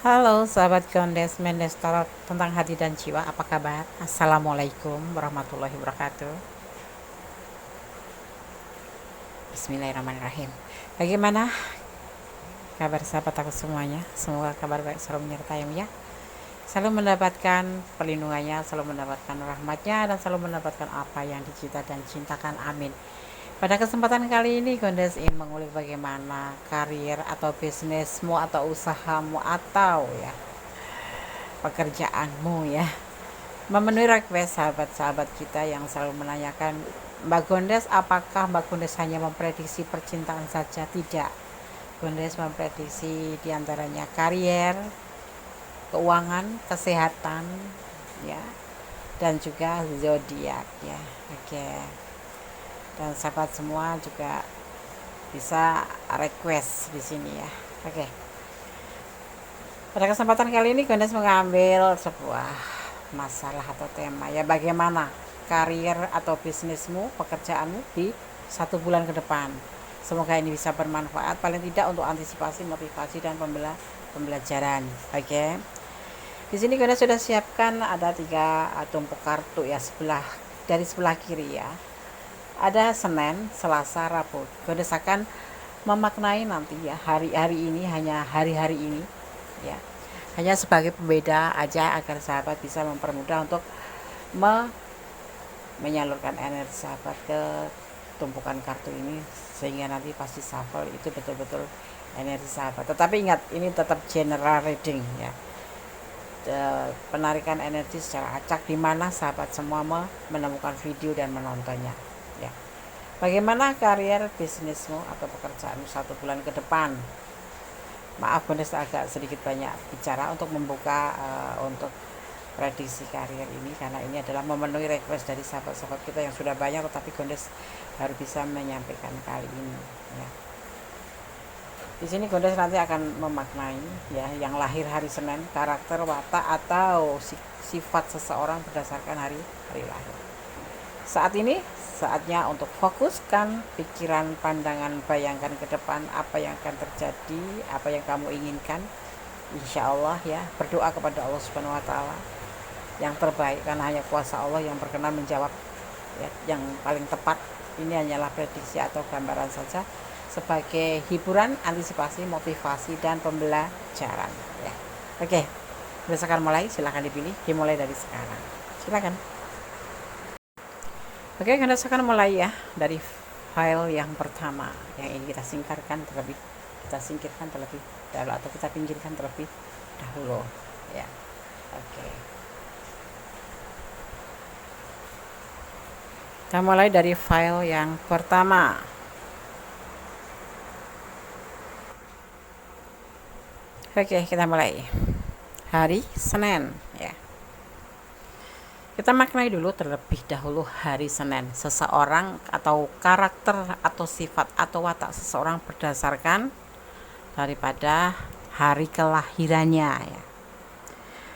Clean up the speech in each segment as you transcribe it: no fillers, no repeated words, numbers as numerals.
Halo sahabat Gondes Mendes Tarot tentang hati dan jiwa, apa kabar? Assalamualaikum warahmatullahi wabarakatuh. Bismillahirrahmanirrahim. Bagaimana kabar sahabat aku semuanya? Semoga kabar baik selalu menyertai ya. Selalu mendapatkan perlindungannya, selalu mendapatkan rahmatnya, dan selalu mendapatkan apa yang dicita dan cintakan. Amin. Pada kesempatan kali ini Gondes ingin mengulik bagaimana karir atau bisnismu atau usahamu atau ya pekerjaanmu ya memenuhi request sahabat-sahabat kita yang selalu menanyakan, Mbak Gondes, apakah Mbak Gondes hanya memprediksi percintaan saja? Tidak. Gondes memprediksi diantaranya karier, keuangan, kesehatan, ya, dan juga zodiak ya. Oke. Dan sahabat semua juga bisa request di sini ya. Oke. Pada kesempatan kali ini Gondes mengambil sebuah masalah atau tema ya, bagaimana karir atau bisnismu, pekerjaanmu di 1 bulan ke depan. Semoga ini bisa bermanfaat paling tidak untuk antisipasi, motivasi, dan pembelajaran. Oke. Di sini Gondes sudah siapkan ada 3 tumpuk kartu ya, dari sebelah kiri ya. Ada Senin, Selasa, Rabu. Gondes akan memaknai nanti ya hari-hari ini, hanya hari-hari ini ya, hanya sebagai pembeda aja agar sahabat bisa mempermudah untuk menyalurkan energi sahabat ke tumpukan kartu ini, sehingga nanti pasti shuffle itu betul-betul energi sahabat. Tetapi ingat, ini tetap general reading ya, penarikan energi secara acak, di mana sahabat semua menemukan video dan menontonnya ya. Bagaimana karier, bisnismu atau pekerjaanmu 1 bulan ke depan? Maaf Gondes agak sedikit banyak bicara untuk membuka untuk prediksi karier ini, karena ini adalah memenuhi request dari sahabat-sahabat kita yang sudah banyak, tetapi Gondes baru bisa menyampaikan kali ini ya. Di sini Gondes nanti akan memaknai ya yang lahir hari Senin, karakter, watak atau sifat seseorang berdasarkan hari lahir. Saat ini saatnya untuk fokuskan pikiran, pandangan, bayangkan ke depan apa yang akan terjadi, apa yang kamu inginkan. Insya Allah ya, berdoa kepada Allah Subhanahu Wa Taala yang terbaik, karena hanya kuasa Allah yang berkenan menjawab ya, yang paling tepat. Ini hanyalah prediksi atau gambaran saja sebagai hiburan, antisipasi, motivasi, dan pembelajaran ya. Oke, berdasarkan mulai, silahkan dipilih, dimulai dari sekarang, silakan. Oke, Gondes akan mulai ya dari file yang pertama yang ini kita singkirkan terlebih dahulu atau kita pinggirkan terlebih dahulu ya. Oke. Kita mulai dari file yang pertama. Oke, kita mulai. Hari Senin ya. Kita maknai dulu terlebih dahulu hari Senin. Seseorang atau karakter atau sifat atau watak seseorang berdasarkan daripada hari kelahirannya ya.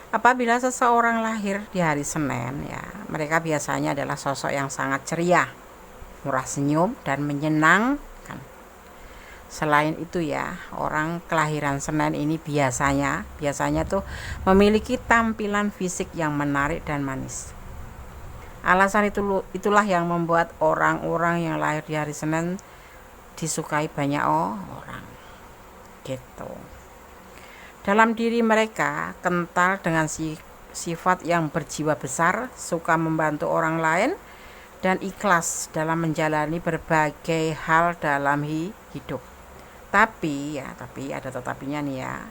Apabila seseorang lahir di hari Senin ya, mereka biasanya adalah sosok yang sangat ceria, murah senyum, dan menyenangkan. Selain itu ya, orang kelahiran Senin ini biasanya tuh memiliki tampilan fisik yang menarik dan manis. Alasan itulah yang membuat orang-orang yang lahir di hari Senin disukai banyak orang gitu. Dalam diri mereka kental dengan sifat yang berjiwa besar, suka membantu orang lain, dan ikhlas dalam menjalani berbagai hal dalam hidup. Tapi ada tetapinya nih ya.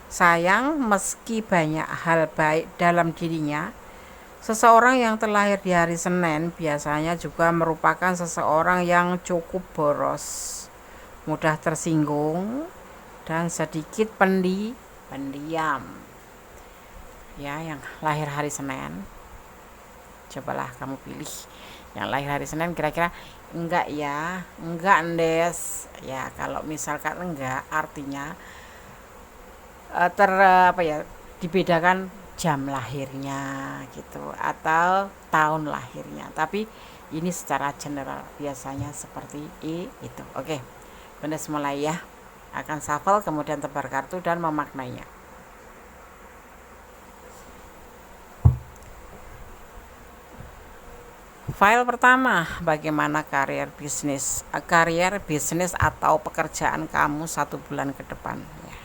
Sayang, meski banyak hal baik dalam dirinya, seseorang yang terlahir di hari Senin biasanya juga merupakan seseorang yang cukup boros, mudah tersinggung, dan sedikit pendiam. Ya, yang lahir hari Senin, cobalah kamu pilih yang lahir hari Senin, kira-kira enggak ya, enggak Ndes ya. Kalau misalkan enggak, artinya dibedakan jam lahirnya gitu atau tahun lahirnya. Tapi ini secara general biasanya seperti itu. Oke, Gondes mulai ya, akan shuffle kemudian tebar kartu dan memaknainya. File pertama, bagaimana karier bisnis atau pekerjaan kamu 1 bulan ke depan. Ya.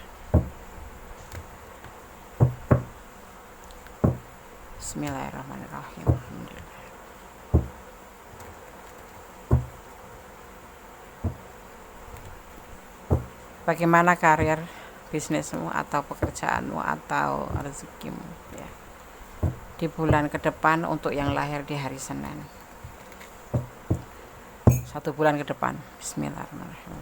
Bismillahirrahmanirrahim. Bagaimana karier bisnismu atau pekerjaanmu atau rezekimu, ya, di bulan ke depan untuk yang lahir di hari Senin. 1 bulan ke depan. Bismillahirrahmanirrahim.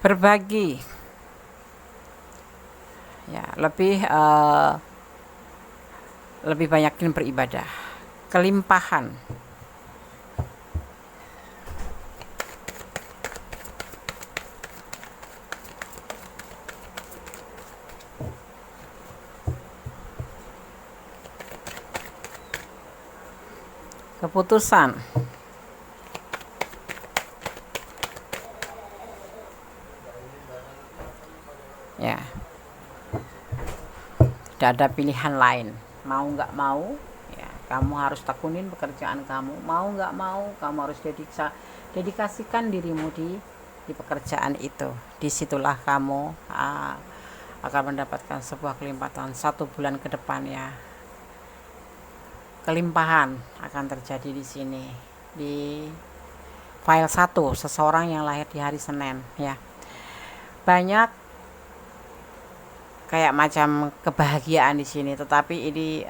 Berbagi, ya, lebih banyakin beribadah. Kelimpahan, keputusan, ya, tidak ada pilihan lain, mau nggak mau, ya, kamu harus tekunin pekerjaan kamu, mau nggak mau kamu harus dedikasikan dirimu di pekerjaan itu. Disitulah kamu akan mendapatkan sebuah kelimpahan 1 bulan ke depan, ya. Kelimpahan akan terjadi di sini, di file 1, seseorang yang lahir di hari Senin, ya. Banyak kayak macam kebahagiaan di sini, tetapi ini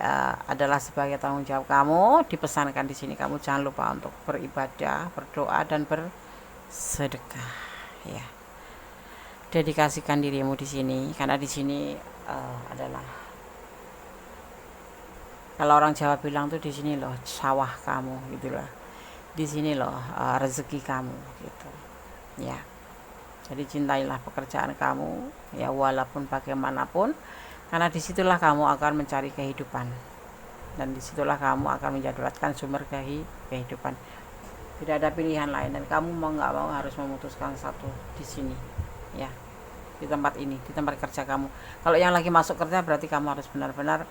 adalah sebagai tanggung jawab kamu. Dipesankan di sini kamu jangan lupa untuk beribadah, berdoa, dan bersedekah, ya. Dedikasikan dirimu di sini, karena di sini adalah, kalau orang Jawa bilang tuh, di sini loh sawah kamu, gitulah. Di sini loh rezeki kamu, gitu, ya. Jadi cintailah pekerjaan kamu, ya, walaupun bagaimanapun, karena disitulah kamu akan mencari kehidupan, dan disitulah kamu akan mendapatkan sumber kehidupan. Tidak ada pilihan lain, dan kamu mau nggak mau harus memutuskan satu di sini, ya, di tempat ini, di tempat kerja kamu. Kalau yang lagi masuk kerja, berarti kamu harus benar-benar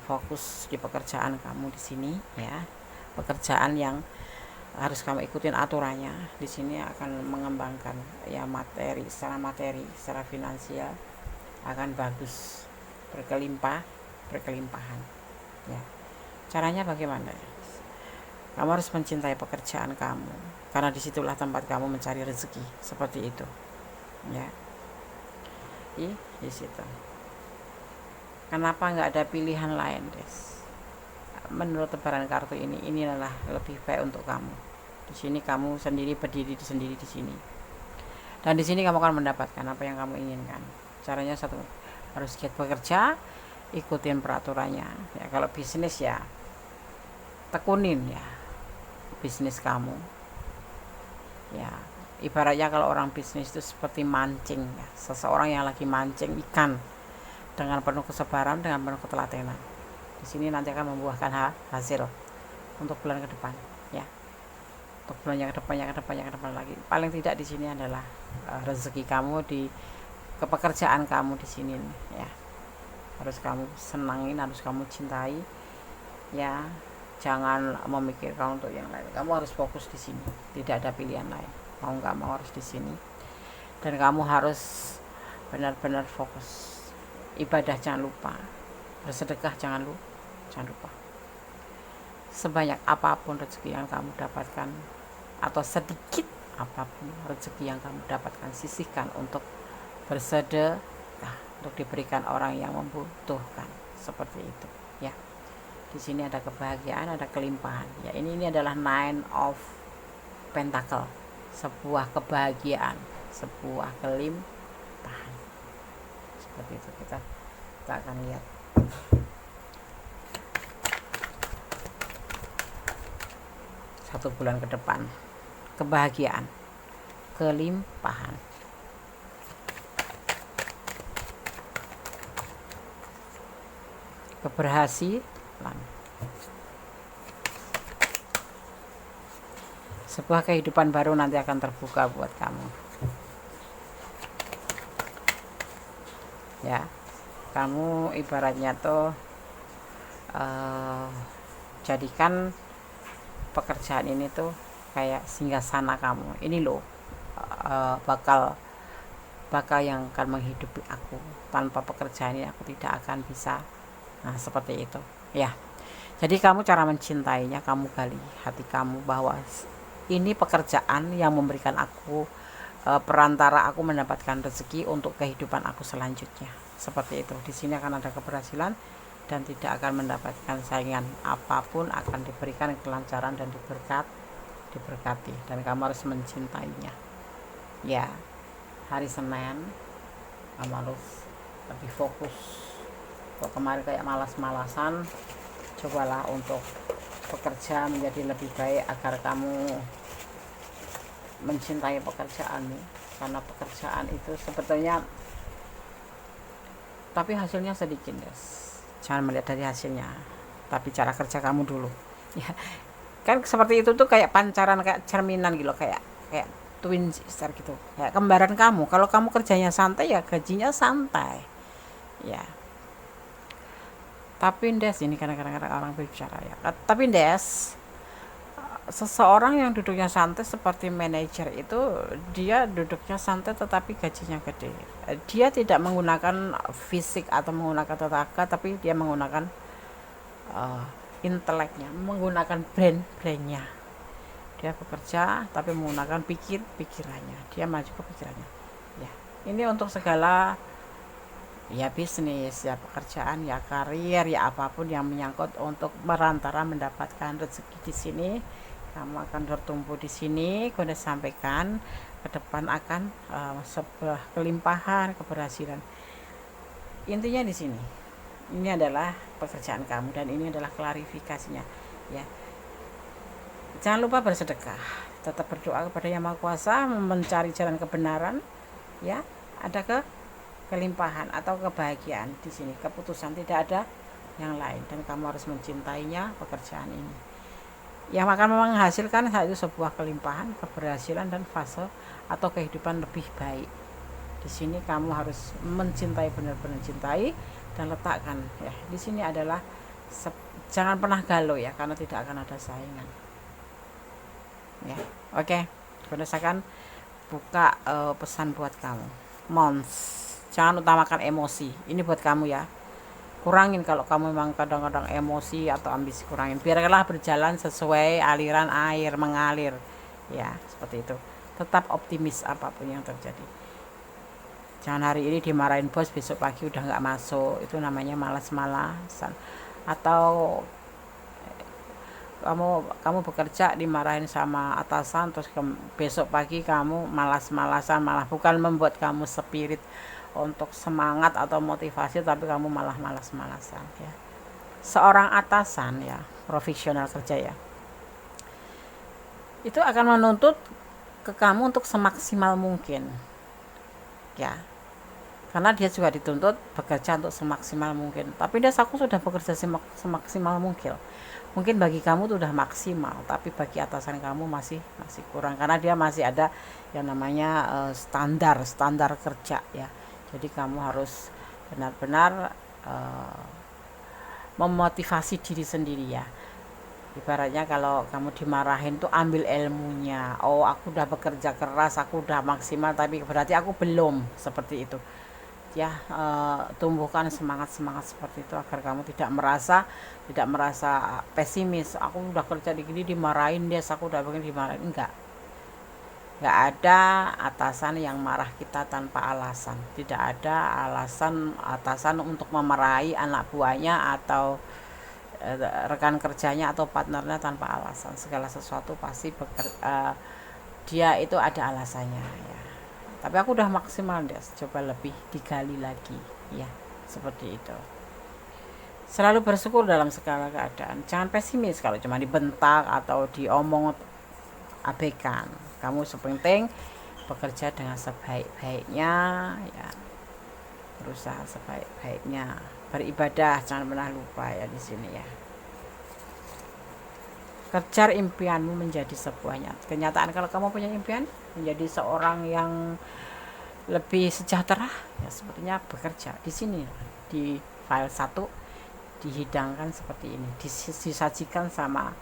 fokus di pekerjaan kamu di sini, ya. Pekerjaan yang harus kamu ikutin aturannya. Di sini akan mengembangkan, ya, materi, secara finansial akan bagus, berkelimpahan, ya. Caranya bagaimana? Kamu harus mencintai pekerjaan kamu, karena disitulah tempat kamu mencari rezeki, seperti itu, ya. Di situ. Kenapa nggak ada pilihan lain, Des? Menurut tebaran kartu ini adalah lebih baik untuk kamu. Di sini kamu sendiri berdiri sendiri di sini, dan di sini kamu akan mendapatkan apa yang kamu inginkan. Caranya satu, harus giat bekerja, ikutin peraturannya, ya. Kalau bisnis, ya, tekunin, ya, bisnis kamu, ya. Ibaratnya kalau orang bisnis itu seperti mancing, ya, seseorang yang lagi mancing ikan dengan penuh kesabaran, dengan penuh ketelatenan. Di sini nanti akan membuahkan hasil untuk bulan ke depan, ya. Untuk bulan yang ke depan lagi. Paling tidak di sini adalah rezeki kamu di kepekerjaan kamu di sini, ya. Harus kamu senangin, harus kamu cintai, ya. Jangan memikirkan untuk yang lain. Kamu harus fokus di sini. Tidak ada pilihan lain. Mau nggak mau harus di sini. Dan kamu harus benar-benar fokus. Ibadah jangan lupa. Bersedekah jangan lupa. Sebanyak apapun rezeki yang kamu dapatkan, atau sedikit apapun rezeki yang kamu dapatkan, sisihkan untuk bersedekah, untuk diberikan orang yang membutuhkan, seperti itu, ya. Di sini ada kebahagiaan, ada kelimpahan, ya. Ini adalah 9 of Pentacle, sebuah kebahagiaan, sebuah kelimpahan, seperti itu. Kita akan lihat. 1 bulan ke depan, kebahagiaan, kelimpahan, keberhasilan, sebuah kehidupan baru nanti akan terbuka buat kamu. Ya, kamu ibaratnya tuh jadikan pekerjaan ini tuh kayak singgasana kamu. Ini loh bakal yang akan menghidupi aku. Tanpa pekerjaan ini aku tidak akan bisa. Nah, seperti itu ya. Jadi kamu cara mencintainya, kamu gali hati kamu bahwa ini pekerjaan yang memberikan aku perantara aku mendapatkan rezeki untuk kehidupan aku selanjutnya. Seperti itu. Di sini akan ada keberhasilan dan tidak akan mendapatkan saingan apapun, akan diberikan kelancaran dan diberkati, dan kamu harus mencintainya. Ya, hari Senin kamu harus lebih fokus. Kalau kemarin kayak malas-malasan, cobalah untuk bekerja menjadi lebih baik agar kamu mencintai pekerjaanmu, karena pekerjaan itu sebetulnya, tapi hasilnya sedikit, guys. Jangan melihat dari hasilnya, tapi cara kerja kamu dulu. Ya, kan seperti itu tuh kayak pancaran, kayak cerminan gitu, kayak twin sister gitu, kayak kembaran kamu. Kalau kamu kerjanya santai, ya gajinya santai. Ya, tapi Des, ini kadang-kadang orang berbicara ya, tapi Des, seseorang yang duduknya santai seperti manajer itu, dia duduknya santai tetapi gajinya gede. Dia tidak menggunakan fisik atau menggunakan tenaga, tapi dia menggunakan inteleknya, menggunakan brandnya. Dia bekerja tapi menggunakan pikirannya, dia maju ke pikirannya. Ya, ini untuk segala, ya bisnis, ya pekerjaan, ya karir, ya apapun yang menyangkut untuk merantara mendapatkan rezeki di sini. Kamu akan bertumbuh di sini. Aku udah sampaikan ke depan akan sebuah kelimpahan, keberhasilan. Intinya di sini. Ini adalah pekerjaan kamu dan ini adalah klarifikasinya. Ya, jangan lupa bersedekah. Tetap berdoa kepada Yang Maha Kuasa, mencari jalan kebenaran. Ya, ada kelimpahan atau kebahagiaan di sini. Keputusan, tidak ada yang lain, dan kamu harus mencintainya, pekerjaan ini yang akan menghasilkan saat itu sebuah kelimpahan, keberhasilan, dan fase atau kehidupan lebih baik. Di sini kamu harus mencintai, benar-benar cintai, dan letakkan ya di sini adalah jangan pernah galau ya, karena tidak akan ada saingan. Ya, oke. Berdasarkan buka pesan buat kamu. Mons, jangan utamakan emosi. Ini buat kamu ya. Kurangin kalau kamu memang kadang-kadang emosi atau ambisi, kurangin. Biarkanlah berjalan sesuai aliran air mengalir. Ya, seperti itu. Tetap optimis apapun yang terjadi. Jangan hari ini dimarahin bos, besok pagi udah nggak masuk. Itu namanya malas-malasan. Atau kamu bekerja dimarahin sama atasan, terus besok pagi kamu malas-malasan, malah bukan membuat kamu spirit untuk semangat atau motivasi, tapi kamu malah malas-malasan ya. Seorang atasan ya, profesional kerja ya, itu akan menuntut ke kamu untuk semaksimal mungkin ya, karena dia juga dituntut bekerja untuk semaksimal mungkin. Tapi aku sudah bekerja semaksimal mungkin bagi kamu itu udah maksimal, tapi bagi atasan kamu masih kurang, karena dia masih ada yang namanya standar kerja ya. Jadi kamu harus benar-benar memotivasi diri sendiri ya. Ibaratnya kalau kamu dimarahin tuh ambil ilmunya. Oh, aku udah bekerja keras, aku udah maksimal, tapi berarti aku belum, seperti itu. Ya, tumbuhkan semangat seperti itu agar kamu tidak merasa pesimis. Aku udah kerja di gini dimarahin, aku udah begini dimarahin. Nggak ada atasan yang marah kita tanpa alasan. Tidak ada alasan atasan untuk memarahi anak buahnya atau rekan kerjanya atau partnernya tanpa alasan. Segala sesuatu pasti dia itu ada alasannya ya. Tapi aku udah maksimal, coba lebih digali lagi ya, seperti itu. Selalu bersyukur dalam segala keadaan. Jangan pesimis kalau cuma dibentak atau diomong, abaikan. Kamu sepenting bekerja dengan sebaik-baiknya ya, berusaha sebaik-baiknya, beribadah jangan pernah lupa ya di sini ya. kejar impianmu menjadi sebuah kenyataan. Kalau kamu punya impian menjadi seorang yang lebih sejahtera, ya sepertinya bekerja di sini, di file 1 dihidangkan seperti ini, disajikan sama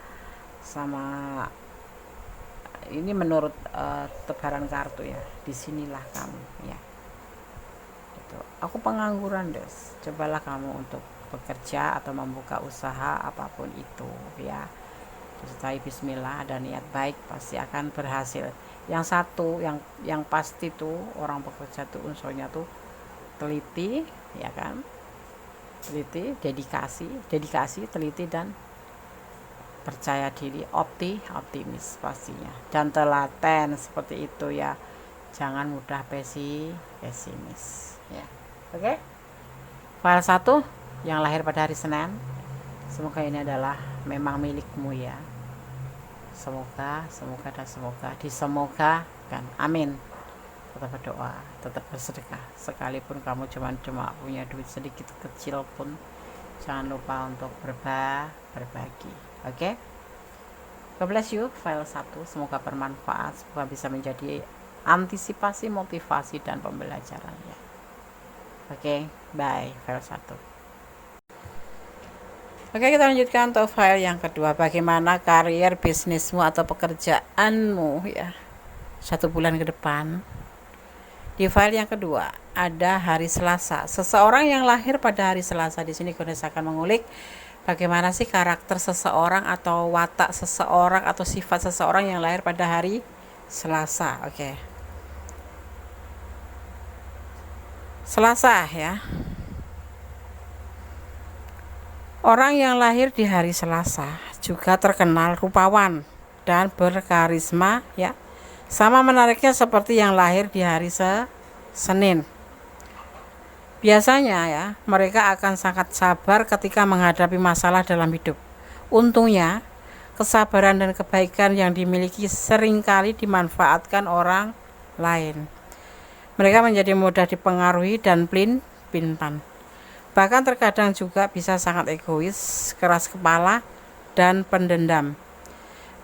ini menurut tebaran kartu ya. Disinilah kamu ya. Itu. Aku pengangguran Des. Cobalah kamu untuk bekerja atau membuka usaha apapun itu ya. Disertai bismillah, ada niat baik, pasti akan berhasil. Yang satu yang pasti tuh orang bekerja tuh unsurnya tuh teliti ya kan, teliti, dedikasi, teliti, dan percaya diri, optimis pastinya, dan telaten seperti itu ya. Jangan mudah pesimis ya. Oke. File 1 yang lahir pada hari Senin, semoga ini adalah memang milikmu ya. Semoga disemogakan, amin. Tetap berdoa, tetap bersedekah, sekalipun kamu cuma punya duit sedikit kecil pun, jangan lupa untuk berbagi. Oke? God bless you. File 1 semoga bermanfaat, semoga bisa menjadi antisipasi, motivasi, dan pembelajaran ya. Oke, bye. File 1. Oke, kita lanjutkan untuk file yang kedua. Bagaimana karier, bisnismu, atau pekerjaanmu ya 1 bulan ke depan. Di file yang kedua ada hari Selasa. Seseorang yang lahir pada hari Selasa, di sini Goddess akan mengulik bagaimana sih karakter seseorang atau watak seseorang atau sifat seseorang yang lahir pada hari Selasa. Oke. Selasa ya. Orang yang lahir di hari Selasa juga terkenal rupawan dan berkarisma ya. Sama menariknya seperti yang lahir di hari Senin. Biasanya ya, mereka akan sangat sabar ketika menghadapi masalah dalam hidup. Untungnya, kesabaran dan kebaikan yang dimiliki seringkali dimanfaatkan orang lain. Mereka menjadi mudah dipengaruhi dan pelin-pelan. Bahkan terkadang juga bisa sangat egois, keras kepala, dan pendendam.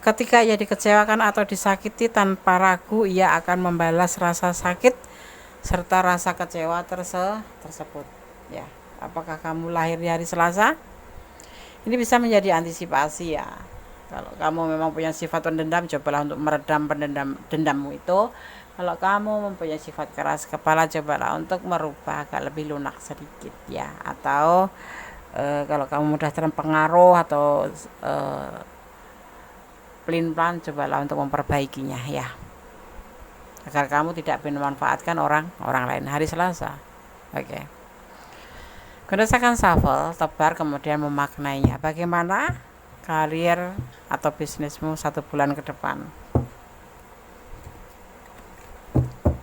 Ketika ia dikecewakan atau disakiti, tanpa ragu ia akan membalas rasa sakit serta rasa kecewa tersebut. Ya, apakah kamu lahir di hari Selasa? Ini bisa menjadi antisipasi ya. Kalau kamu memang punya sifat pendendam, cobalah untuk meredam dendammu itu. Kalau kamu mempunyai sifat keras kepala, cobalah untuk merubah agak lebih lunak sedikit ya. Atau kalau kamu mudah terpengaruh atau pelin-pelan, cobalah untuk memperbaikinya ya, agar kamu tidak memanfaatkan orang lain. Hari Selasa. Oke. Goddess akan shuffle, tebar, kemudian memaknainya. Bagaimana karier atau bisnismu 1 bulan ke depan.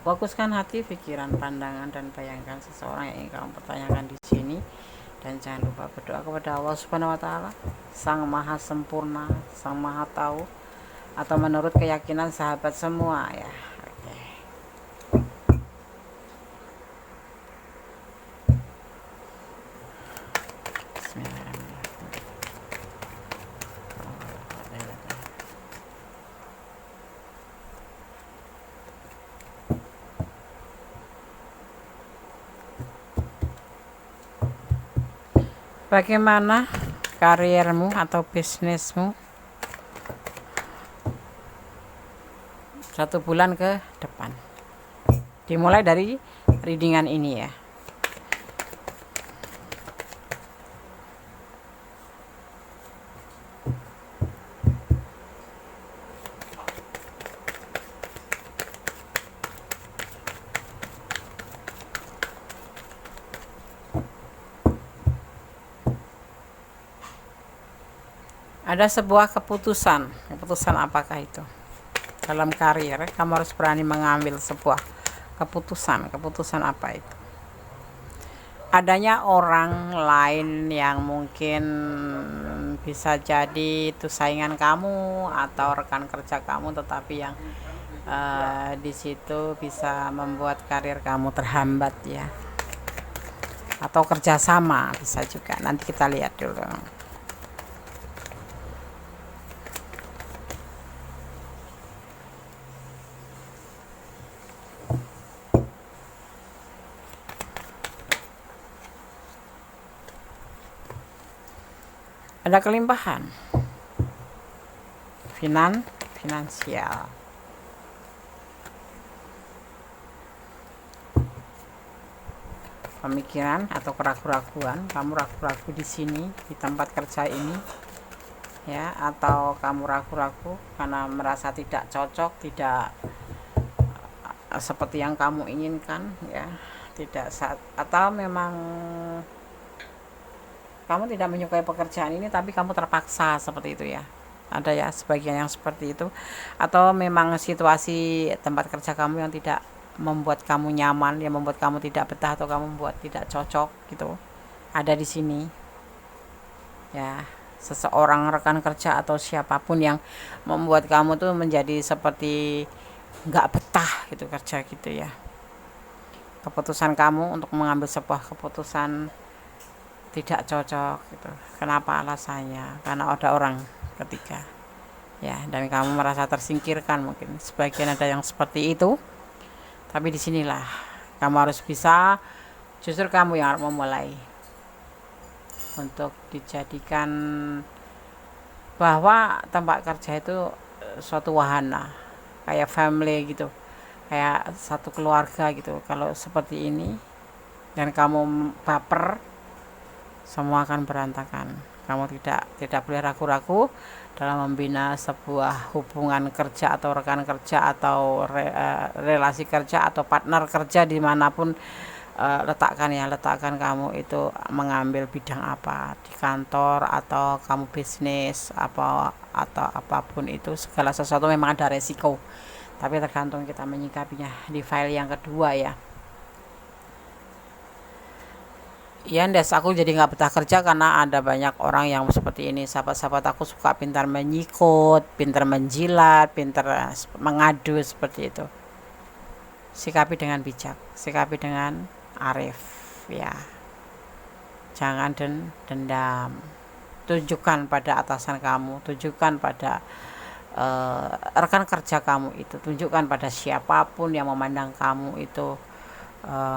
Fokuskan hati, pikiran, pandangan, dan bayangkan seseorang yang ingin kamu pertanyakan di sini. Dan jangan lupa berdoa kepada Allah Subhanahu wa Ta'ala, Sang Maha Sempurna, Sang Maha Tahu, atau menurut keyakinan sahabat semua ya. Oke. Bismillahirrahmanirrahim. Bagaimana kariermu atau bisnismu 1 bulan ke depan. Dimulai dari readingan ini ya. Ada sebuah keputusan apakah itu? Dalam karir, kamu harus berani mengambil sebuah keputusan apa itu? Adanya orang lain yang mungkin bisa jadi itu saingan kamu atau rekan kerja kamu, tetapi yang di situ bisa membuat karir kamu terhambat ya. Atau kerjasama bisa juga. Nanti kita lihat dulu. ada kelimpahan finansial. Pemikiran atau keraguan, kamu ragu-ragu di sini di tempat kerja ini ya, atau kamu ragu-ragu karena merasa tidak cocok, tidak seperti yang kamu inginkan ya, tidak atau memang kamu tidak menyukai pekerjaan ini tapi kamu terpaksa seperti itu ya. Ada ya sebagian yang seperti itu, atau memang situasi tempat kerja kamu yang tidak membuat kamu nyaman, yang membuat kamu tidak betah atau kamu membuat tidak cocok gitu. Ada di sini ya, seseorang rekan kerja atau siapapun yang membuat kamu tuh menjadi seperti nggak betah gitu kerja gitu ya. Keputusan kamu untuk mengambil sebuah keputusan tidak cocok gitu. Kenapa alasannya? Karena ada orang ketiga ya, dan kamu merasa tersingkirkan. Mungkin sebagian ada yang seperti itu, tapi disinilah kamu harus bisa, justru kamu yang harus memulai untuk dijadikan bahwa tempat kerja itu suatu wahana, kayak family gitu, kayak satu keluarga gitu. Kalau seperti ini dan kamu baper, semua akan berantakan. Kamu tidak boleh ragu-ragu dalam membina sebuah hubungan kerja atau rekan kerja atau relasi kerja atau partner kerja dimanapun. Letakkan kamu itu mengambil bidang apa di kantor atau kamu bisnis apa atau apapun itu, segala sesuatu memang ada resiko, tapi tergantung kita menyikapinya. Di file yang kedua ya, iya Des, aku jadi nggak betah kerja karena ada banyak orang yang seperti ini. Sahabat-sahabat aku suka pintar menyikut, pintar menjilat, pintar mengadu seperti itu. Sikapi dengan bijak, sikapi dengan arif ya. Jangan dendam. Tunjukkan pada atasan kamu, tunjukkan pada rekan kerja kamu itu, tunjukkan pada siapapun yang memandang kamu itu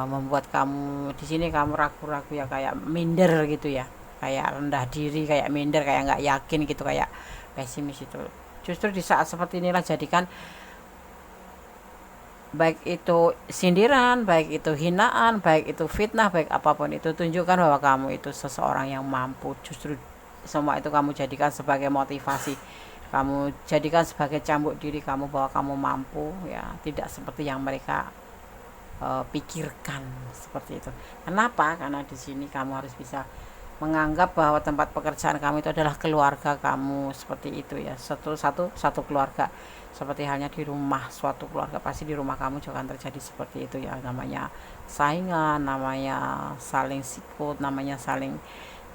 membuat kamu di sini kamu ragu-ragu ya, kayak minder gitu ya, kayak rendah diri, kayak minder, kayak nggak yakin gitu, kayak pesimis itu. Justru di saat seperti inilah jadikan, baik itu sindiran, baik itu hinaan, baik itu fitnah, baik apapun itu, tunjukkan bahwa kamu itu seseorang yang mampu. Justru semua itu kamu jadikan sebagai motivasi, kamu jadikan sebagai cambuk diri kamu bahwa kamu mampu ya, tidak seperti yang mereka pikirkan seperti itu. Kenapa? Karena di sini kamu harus bisa menganggap bahwa tempat pekerjaan kamu itu adalah keluarga kamu, seperti itu ya. Satu keluarga, seperti halnya di rumah suatu keluarga, pasti di rumah kamu juga akan terjadi seperti itu ya. Namanya saingan, namanya saling sikut, namanya saling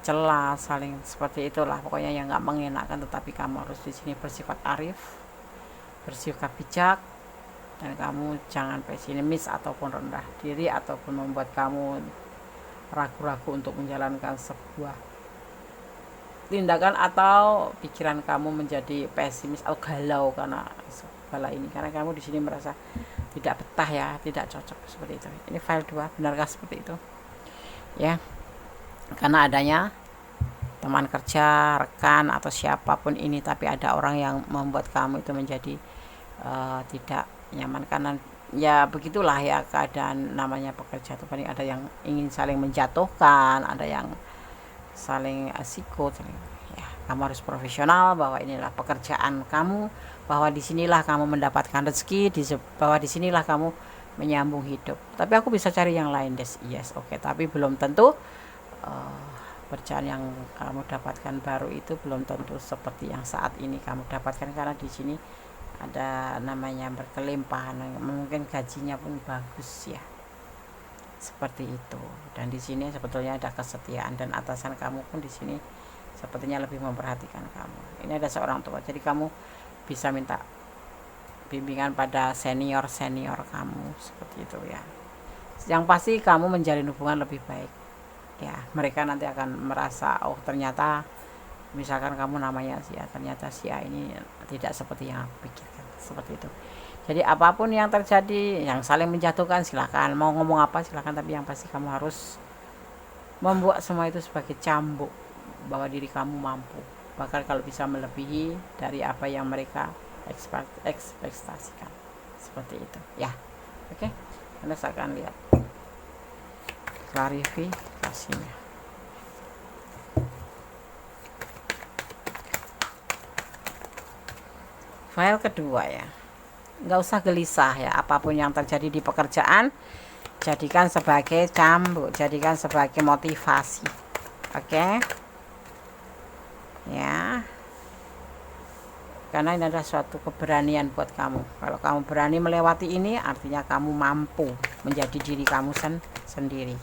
celah, saling seperti itulah pokoknya yang nggak mengenakan. Tetapi kamu harus di sini bersifat arif, bersikap bijak, dan kamu jangan pesimis ataupun rendah diri ataupun membuat kamu ragu-ragu untuk menjalankan sebuah tindakan atau pikiran kamu menjadi pesimis atau galau karena segala ini, karena kamu di sini merasa tidak betah ya, tidak cocok seperti itu. Ini file 2, benarkah seperti itu ya? Karena adanya teman kerja, rekan atau siapapun ini, tapi ada orang yang membuat kamu itu menjadi tidak nyaman, karena ya begitulah ya keadaan namanya pekerja itu. Paling ada yang ingin saling menjatuhkan, ada yang saling sikut ya. Kamu harus profesional bahwa inilah pekerjaan kamu, bahwa disinilah kamu mendapatkan rezeki, bahwa disinilah kamu menyambung hidup. Tapi aku bisa cari yang lain Des, yes oke, tapi belum tentu pekerjaan yang kamu dapatkan baru itu belum tentu seperti yang saat ini kamu dapatkan, karena di sini ada namanya berkelimpahan, mungkin gajinya pun bagus ya, seperti itu. Dan di sini sebetulnya ada kesetiaan, dan atasan kamu pun di sini sepertinya lebih memperhatikan kamu. Ini ada seorang tua, jadi kamu bisa minta bimbingan pada senior kamu seperti itu ya. Yang pasti kamu menjalin hubungan lebih baik ya. Mereka nanti akan merasa, oh ternyata misalkan kamu namanya si A, ternyata si A ini tidak seperti yang aku pikirkan, seperti itu. Jadi apapun yang terjadi, yang saling menjatuhkan silakan, mau ngomong apa silakan, tapi yang pasti kamu harus membuat semua itu sebagai cambuk bahwa diri kamu mampu, bahkan kalau bisa melebihi dari apa yang mereka ekspektasikan, seperti itu ya. Oke, Anda akan lihat klarifikasinya. File kedua ya, nggak usah gelisah ya, apapun yang terjadi di pekerjaan jadikan sebagai cambuk, jadikan sebagai motivasi. Oke ya, karena ini adalah suatu keberanian buat kamu. Kalau kamu berani melewati ini, artinya kamu mampu menjadi diri kamu sendiri.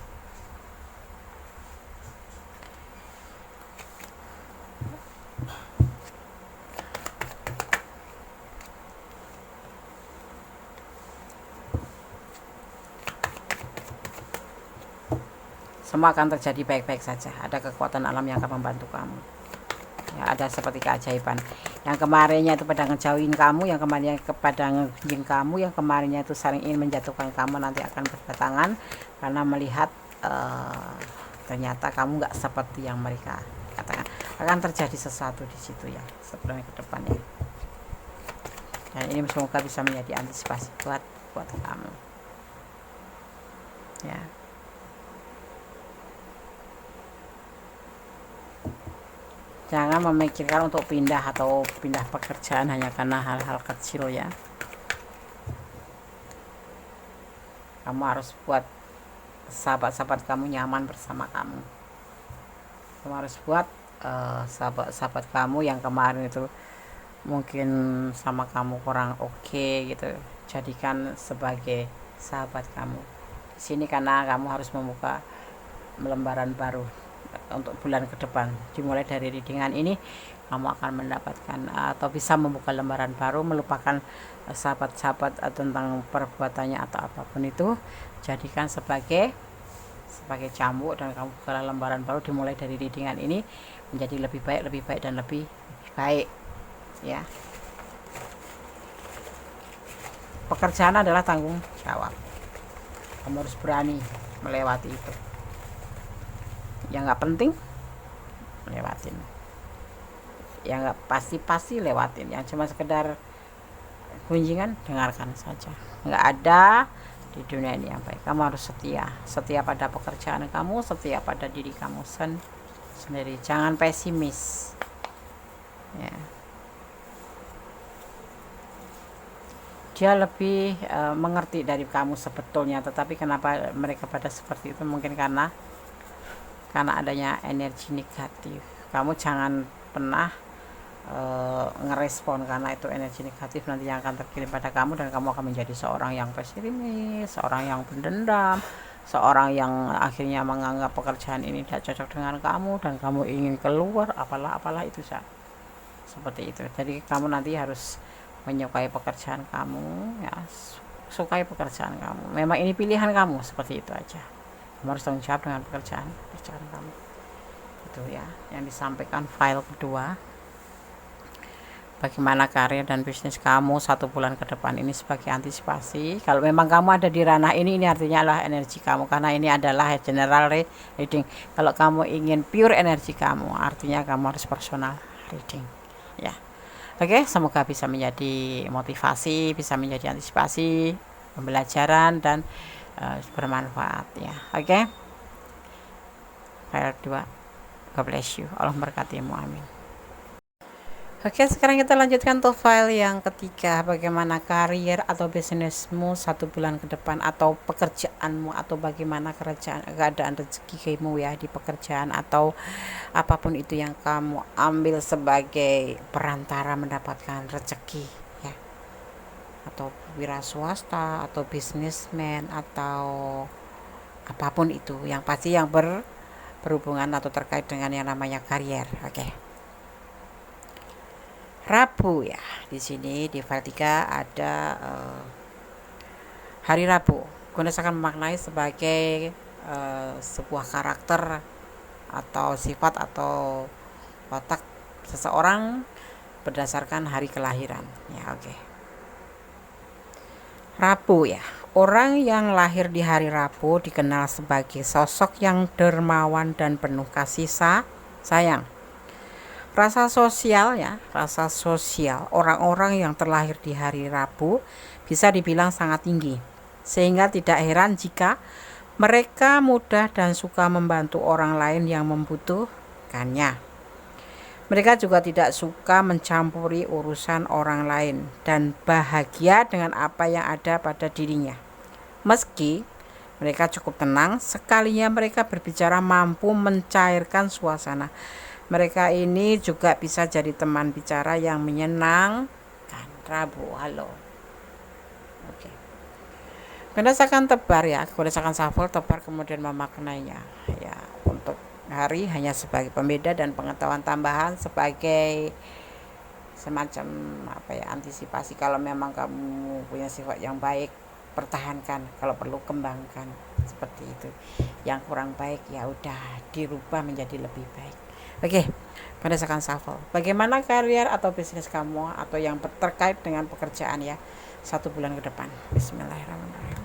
Semua akan terjadi baik-baik saja. Ada kekuatan alam yang akan membantu kamu ya, ada seperti keajaiban. Yang kemarinnya itu pada ngejauhin kamu, yang kemarinnya kepada ngejing kamu, yang kemarinnya itu saling ingin menjatuhkan kamu, nanti akan berdatangan karena melihat ternyata kamu nggak seperti yang mereka katakan. Akan terjadi sesuatu di situ ya sebelumnya ke depannya. Dan ini semoga bisa menjadi antisipasi buat kamu ya. Jangan memikirkan untuk pindah atau pindah pekerjaan hanya karena hal-hal kecil ya. Kamu harus buat sahabat-sahabat kamu nyaman bersama kamu. Kamu harus buat sahabat-sahabat kamu yang kemarin itu mungkin sama kamu kurang oke gitu, jadikan sebagai sahabat kamu di sini, karena kamu harus membuka lembaran baru untuk bulan ke depan. Dimulai dari readingan ini kamu akan mendapatkan atau bisa membuka lembaran baru, melupakan sahabat-sahabat tentang perbuatannya atau apapun itu, jadikan sebagai cambuk dan kamu buka lembaran baru. Dimulai dari readingan ini menjadi lebih baik dan lebih baik ya. Pekerjaan adalah tanggung jawab, kamu harus berani melewati itu. Yang nggak penting lewatin, yang nggak pasti lewatin, yang cuma sekedar kunjingan dengarkan saja. Nggak ada di dunia ini yang baik. Kamu harus setia pada pekerjaan kamu, setia pada diri kamu sendiri. Jangan pesimis ya. Dia lebih mengerti dari kamu sebetulnya, tetapi kenapa mereka pada seperti itu? Mungkin karena adanya energi negatif. Kamu jangan pernah ngerespon, karena itu energi negatif nanti yang akan terkirim pada kamu, dan kamu akan menjadi seorang yang pesimis, seorang yang pendendam, seorang yang akhirnya menganggap pekerjaan ini tidak cocok dengan kamu dan kamu ingin keluar, apalah itu seperti itu. Jadi kamu nanti harus menyukai pekerjaan kamu ya, sukai pekerjaan kamu. Memang ini pilihan kamu, seperti itu aja. Kamu harus tanggung jawab dengan pekerjaan kamu. Itu ya yang disampaikan file kedua. Bagaimana karir dan bisnis kamu 1 bulan ke depan ini sebagai antisipasi. Kalau memang kamu ada di ranah ini artinya adalah energi kamu, karena ini adalah general reading. Kalau kamu ingin pure energi kamu, artinya kamu harus personal reading ya. Oke, semoga bisa menjadi motivasi, bisa menjadi antisipasi, pembelajaran, dan bermanfaat ya. Oke, file 2. God bless you. Allah memberkatimu. Amin. Oke, sekarang kita lanjutkan untuk file yang ketiga. Bagaimana karir atau bisnismu 1 bulan ke depan, atau pekerjaanmu, atau bagaimana keadaan rezekimu ya di pekerjaan, atau apapun itu yang kamu ambil sebagai perantara mendapatkan rezeki ya, atau wira swasta atau bisnismen atau apapun itu, yang pasti yang berhubungan atau terkait dengan yang namanya karier. Oke. Rabu ya, di sini di file 3 ada hari Rabu. Gunes akan memaknai sebagai sebuah karakter atau sifat atau watak seseorang berdasarkan hari kelahiran ya. Oke. Rabu ya, orang yang lahir di hari Rabu dikenal sebagai sosok yang dermawan dan penuh kasih Sayang, rasa sosial ya, rasa sosial orang-orang yang terlahir di hari Rabu bisa dibilang sangat tinggi. Sehingga tidak heran jika mereka mudah dan suka membantu orang lain yang membutuhkannya. Mereka juga tidak suka mencampuri urusan orang lain dan bahagia dengan apa yang ada pada dirinya. Meski mereka cukup tenang, sekalinya mereka berbicara mampu mencairkan suasana. Mereka ini juga bisa jadi teman bicara yang menyenangkan. Rabu, halo. Oke. Goresakan tebar ya, goresakan shuffle tebar kemudian memaknainya. Ya, untuk hari hanya sebagai pembeda dan pengetahuan tambahan sebagai semacam antisipasi. Kalau memang kamu punya sifat yang baik, pertahankan, kalau perlu kembangkan, seperti itu. Yang kurang baik ya udah dirubah menjadi lebih baik. Oke, goresakan shuffle. Bagaimana karier atau bisnis kamu atau yang terkait dengan pekerjaan ya 1 bulan ke depan. Bismillahirrahmanirrahim.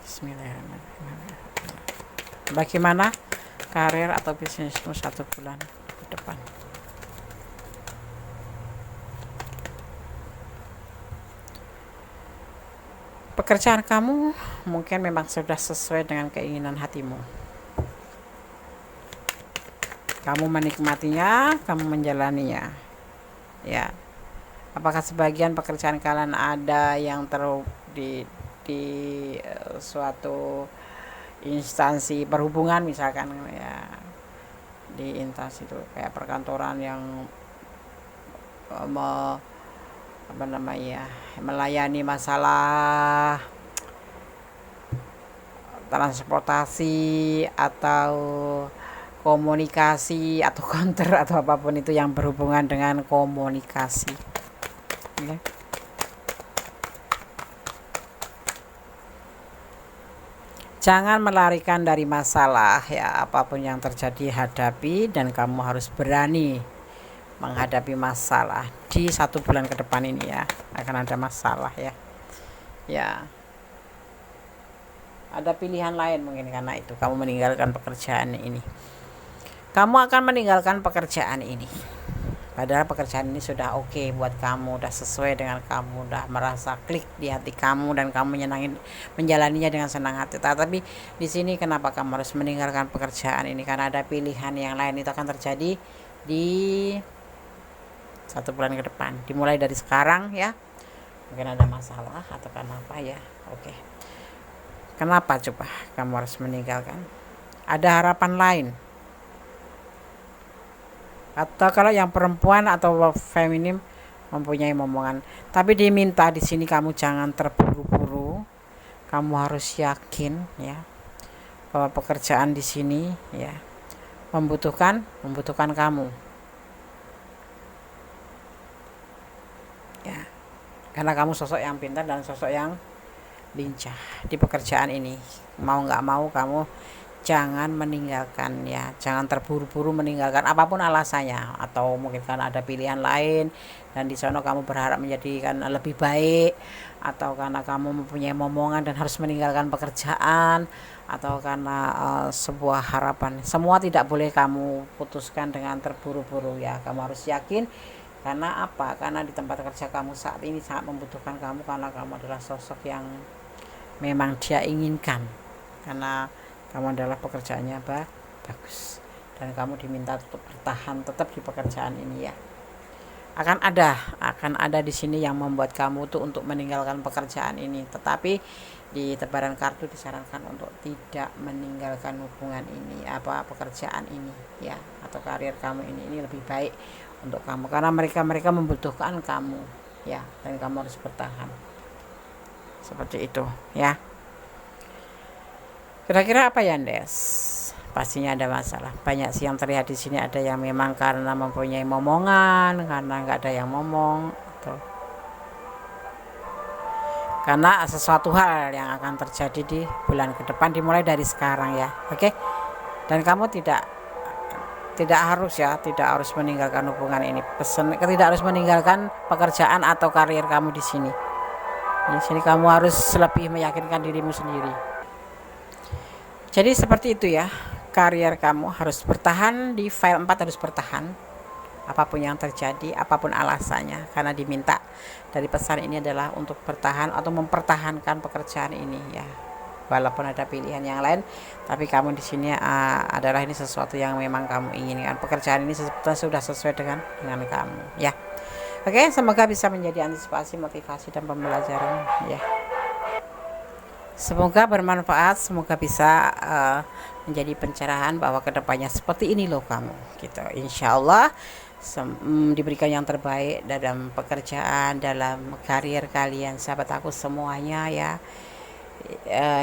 Bismillahirrahmanirrahim. Bagaimana karir atau bisnismu 1 bulan ke depan? Pekerjaan kamu mungkin memang sudah sesuai dengan keinginan hatimu. Kamu menikmatinya, kamu menjalaninya. Ya. Apakah sebagian pekerjaan kalian ada yang di suatu instansi perhubungan misalkan ya, di instansi itu kayak perkantoran yang melayani masalah transportasi atau komunikasi atau counter atau apapun itu yang berhubungan dengan komunikasi. Okay. Jangan melarikan dari masalah ya, apapun yang terjadi hadapi dan kamu harus berani menghadapi masalah. Di 1 bulan ke depan ini ya akan ada masalah ya. Ya. Ada pilihan lain mungkin karena itu kamu meninggalkan pekerjaan ini. Kamu akan meninggalkan pekerjaan ini. Padahal pekerjaan ini sudah oke buat kamu, udah sesuai dengan kamu, udah merasa klik di hati kamu dan kamu menjalaninya dengan senang hati. Tapi di sini kenapa kamu harus meninggalkan pekerjaan ini? Karena ada pilihan yang lain, itu akan terjadi di 1 bulan ke depan. Dimulai dari sekarang ya. Mungkin ada masalah atau kenapa ya. Oke. Kenapa coba kamu harus meninggalkan? Ada harapan lain. Atau kalau yang perempuan atau feminim mempunyai momongan, tapi diminta di sini kamu jangan terburu-buru. Kamu harus yakin ya bahwa pekerjaan di sini ya membutuhkan kamu. Ya. Karena kamu sosok yang pintar dan sosok yang lincah di pekerjaan ini. Mau nggak mau kamu jangan meninggalkan ya, jangan terburu-buru meninggalkan apapun alasannya, atau mungkin karena ada pilihan lain dan di sana kamu berharap menjadikan lebih baik, atau karena kamu mempunyai momongan dan harus meninggalkan pekerjaan, atau karena sebuah harapan. Semua tidak boleh kamu putuskan dengan terburu-buru ya. Kamu harus yakin. Karena apa? Karena di tempat kerja kamu saat ini sangat membutuhkan kamu, karena kamu adalah sosok yang memang dia inginkan, karena kamu adalah pekerjaannya bagus dan kamu diminta untuk bertahan tetap di pekerjaan ini ya. Akan ada di sini yang membuat kamu tuh untuk meninggalkan pekerjaan ini, tetapi di tebaran kartu disarankan untuk tidak meninggalkan hubungan ini, pekerjaan ini ya, atau karir kamu ini lebih baik untuk kamu, karena mereka membutuhkan kamu ya, dan kamu harus bertahan seperti itu ya. Kira-kira apa ya, Des? Pastinya ada masalah. Banyak sih yang terlihat di sini, ada yang memang karena mempunyai momongan, karena nggak ada yang ngomong. karena sesuatu hal yang akan terjadi di bulan ke depan dimulai dari sekarang ya. Oke. Dan kamu tidak harus meninggalkan hubungan ini. Tidak harus meninggalkan pekerjaan atau karir kamu di sini. Di sini kamu harus lebih meyakinkan dirimu sendiri. Jadi seperti itu ya. Karir kamu harus bertahan di file 4, harus bertahan. Apapun yang terjadi, apapun alasannya, karena diminta dari pesan ini adalah untuk bertahan atau mempertahankan pekerjaan ini ya. Walaupun ada pilihan yang lain, tapi kamu di sini adalah ini sesuatu yang memang kamu inginkan. Pekerjaan ini sudah sesuai dengan kamu ya. Oke, semoga bisa menjadi antisipasi, motivasi dan pembelajaran ya. Semoga bermanfaat, semoga bisa menjadi pencerahan bahwa kedepannya seperti ini loh kamu gitu. Insya Allah diberikan yang terbaik dalam pekerjaan, dalam karir kalian, sahabat aku semuanya ya.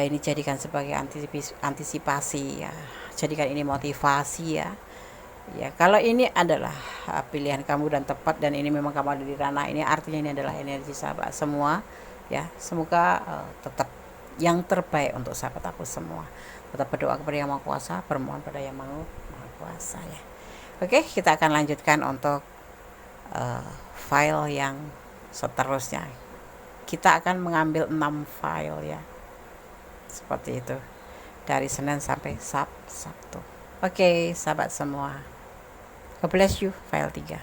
Ini jadikan sebagai antisipasi ya, jadikan ini motivasi ya. Ya, kalau ini adalah pilihan kamu dan tepat, dan ini memang kamu ada di ranah ini, artinya ini adalah energi sahabat semua ya. Semoga tetap yang terbaik untuk sahabat aku semua. Tetap berdoa kepada Yang Maha Kuasa, bermohon pada Yang Maha Kuasa ya. Oke, kita akan lanjutkan untuk file yang seterusnya. Kita akan mengambil 6 file ya. Seperti itu. Dari Senin sampai Sabtu. Oke, sahabat semua. God bless you, file 3.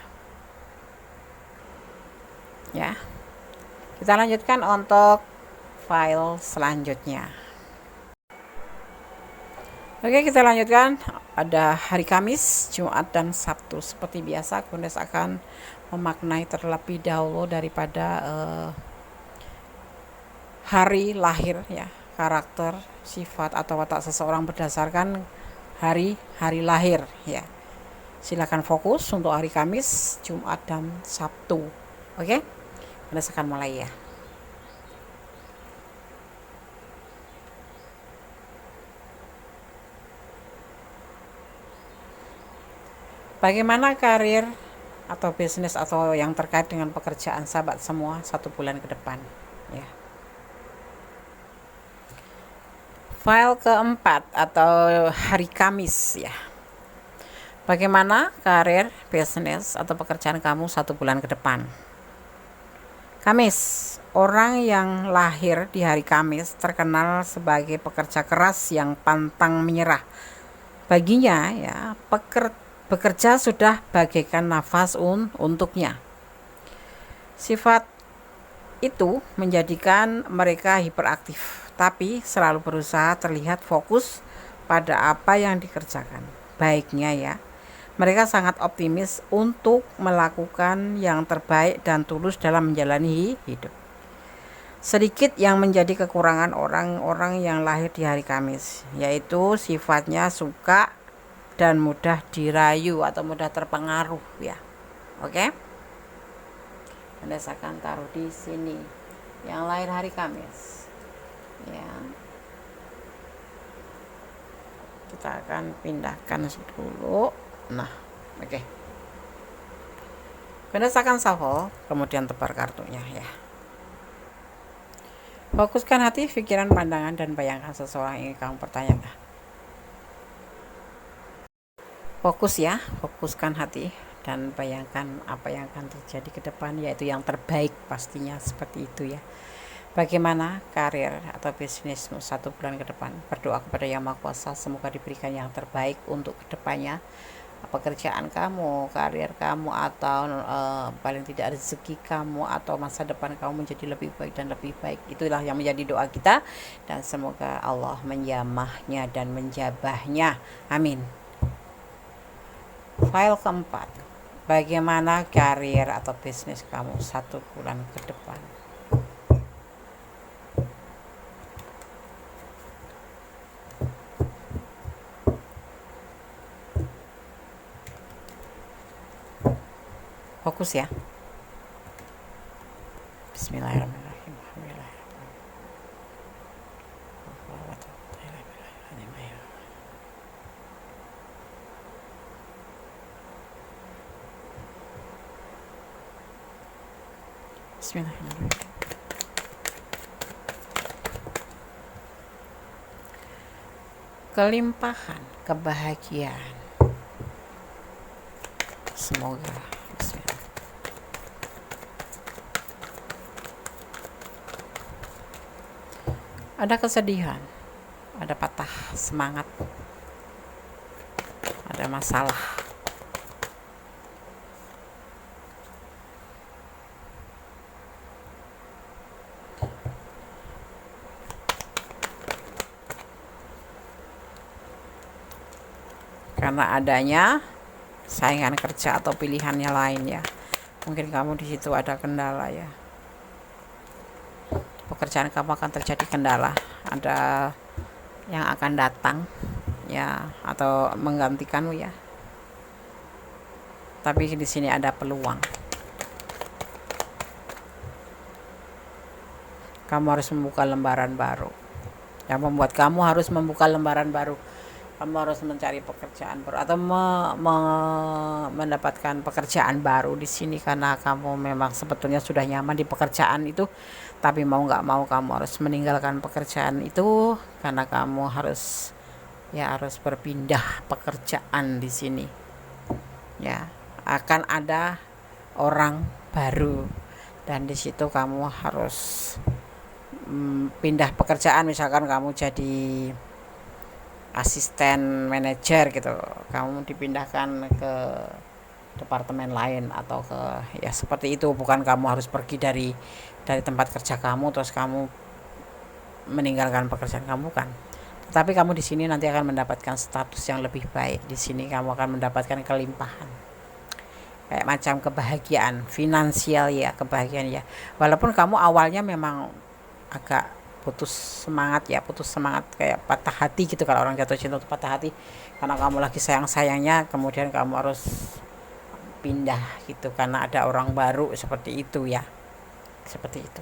Ya. Kita lanjutkan untuk file selanjutnya. Oke, kita lanjutkan. Ada hari Kamis, Jumat, dan Sabtu. Seperti biasa, Kundes akan memaknai terlebih dahulu daripada hari lahir ya, karakter, sifat atau watak seseorang berdasarkan hari lahir ya. Silakan fokus untuk hari Kamis, Jumat, dan Sabtu. Oke? Kundes akan mulai ya. Bagaimana karir atau bisnis atau yang terkait dengan pekerjaan sahabat semua 1 bulan ke depan ya. File keempat atau hari Kamis ya. Bagaimana karir, bisnis atau pekerjaan kamu 1 bulan ke depan. Kamis, orang yang lahir di hari Kamis terkenal sebagai pekerja keras yang pantang menyerah. Baginya ya, bekerja sudah bagaikan nafas untuknya. Sifat itu menjadikan mereka hiperaktif, tapi selalu berusaha terlihat fokus pada apa yang dikerjakan. Baiknya ya, mereka sangat optimis untuk melakukan yang terbaik dan tulus dalam menjalani hidup. Sedikit yang menjadi kekurangan orang-orang yang lahir di hari Kamis, yaitu sifatnya suka dan mudah dirayu atau mudah terpengaruh ya. Oke? Anda akan taruh di sini yang lahir hari Kamis. Ya. Kita akan pindahkan dulu. Nah, oke. Anda akan shuffle, kemudian tebar kartunya ya. Fokuskan hati, pikiran, pandangan, dan bayangkan seseorang yang ingin kamu pertanyakan. Fokus ya, fokuskan hati dan bayangkan apa yang akan terjadi ke depan, yaitu yang terbaik pastinya seperti itu ya. Bagaimana karir atau bisnismu 1 bulan ke depan. Berdoa kepada Yang Maha Kuasa, semoga diberikan yang terbaik untuk kedepannya. Pekerjaan kamu, karir kamu, atau paling tidak rezeki kamu atau masa depan kamu menjadi lebih baik dan lebih baik. Itulah yang menjadi doa kita, dan semoga Allah menjamahnya dan menjabahnya. Amin. File keempat, bagaimana karir atau bisnis kamu 1 bulan ke depan. Fokus ya. Bismillahirrahmanirrahim. Bismillahirrahmanirrahim. kelimpahan, kebahagiaan. Semoga. Bismillah. Ada kesedihan, ada patah semangat, ada masalah. Karena adanya saingan kerja atau pilihannya lain ya. Mungkin kamu di situ ada kendala ya. Pekerjaan kamu akan terjadi kendala. Ada yang akan datang ya atau menggantikanmu ya. Tapi di sini ada peluang. Kamu harus membuka lembaran baru. Yang membuat kamu harus membuka lembaran baru. Kamu harus mencari pekerjaan baru atau mendapatkan pekerjaan baru di sini karena kamu memang sebetulnya sudah nyaman di pekerjaan itu, tapi mau nggak mau kamu harus meninggalkan pekerjaan itu karena kamu harus berpindah pekerjaan di sini. Ya, akan ada orang baru dan di situ kamu harus pindah pekerjaan. Misalkan kamu jadi asisten manajer gitu, kamu dipindahkan ke departemen lain atau ke ya seperti itu. Bukan kamu harus pergi dari tempat kerja kamu terus kamu meninggalkan pekerjaan kamu kan. Tapi kamu di sini nanti akan mendapatkan status yang lebih baik. Di sini kamu akan mendapatkan kelimpahan. Kayak macam kebahagiaan finansial ya, kebahagiaan ya. Walaupun kamu awalnya memang agak putus semangat kayak patah hati gitu. Kalau orang jatuh cinta itu patah hati karena kamu lagi sayang-sayangnya, kemudian kamu harus pindah gitu karena ada orang baru, seperti itu ya. Seperti itu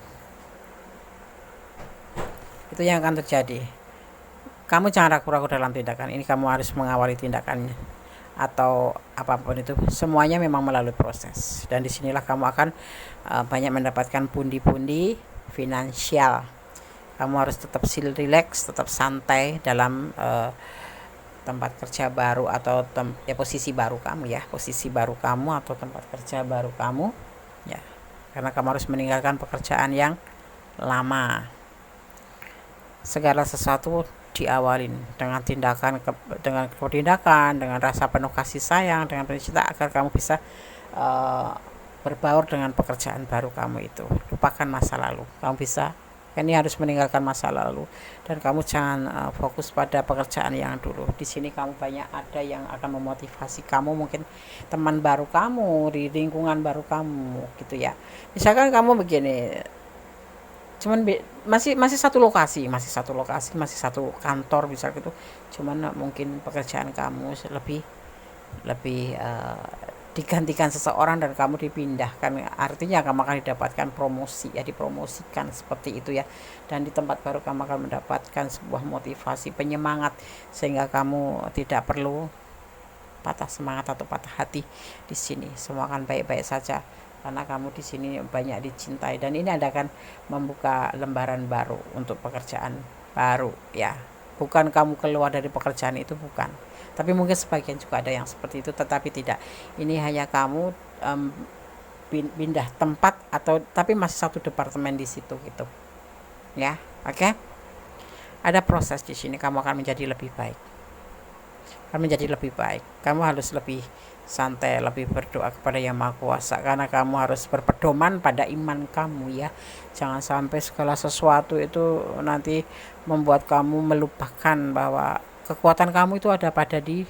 yang akan terjadi. Kamu jangan ragu-ragu dalam tindakan ini. Kamu harus mengawali tindakannya atau apapun itu, semuanya memang melalui proses. Dan disinilah kamu akan banyak mendapatkan pundi-pundi finansial. Kamu harus tetap relax, tetap santai dalam tempat kerja baru atau posisi baru kamu ya, posisi baru kamu atau tempat kerja baru kamu ya. Karena kamu harus meninggalkan pekerjaan yang lama. Segala sesuatu diawalin dengan tindakan, dengan rasa penuh kasih sayang, dengan penuh cinta agar kamu bisa berbaur dengan pekerjaan baru kamu itu. Lupakan masa lalu. Kamu bisa ini harus meninggalkan masa lalu dan kamu jangan fokus pada pekerjaan yang dulu. Di sini kamu banyak ada yang akan memotivasi kamu, mungkin teman baru kamu di lingkungan baru kamu gitu ya. Misalkan kamu begini, cuman masih satu lokasi, masih satu kantor misal gitu, cuman mungkin pekerjaan kamu lebih digantikan seseorang dan kamu dipindahkan, artinya kamu akan didapatkan promosi ya, dipromosikan seperti itu ya. Dan di tempat baru kamu akan mendapatkan sebuah motivasi, penyemangat, sehingga kamu tidak perlu patah semangat atau patah hati. Di sini semua akan baik-baik saja karena kamu di sini banyak dicintai dan ini akan membuka lembaran baru untuk pekerjaan baru ya. Bukan kamu keluar dari pekerjaan itu, bukan, tapi mungkin sebagian juga ada yang seperti itu, tetapi tidak. Ini hanya kamu pindah tempat atau tapi masih satu departemen di situ gitu ya. Oke. Ada proses di sini, kamu akan menjadi lebih baik. Kamu harus lebih santai, lebih berdoa kepada Yang Maha Kuasa karena kamu harus berpedoman pada iman kamu ya. Jangan sampai segala sesuatu itu nanti membuat kamu melupakan bahwa kekuatan kamu itu ada pada di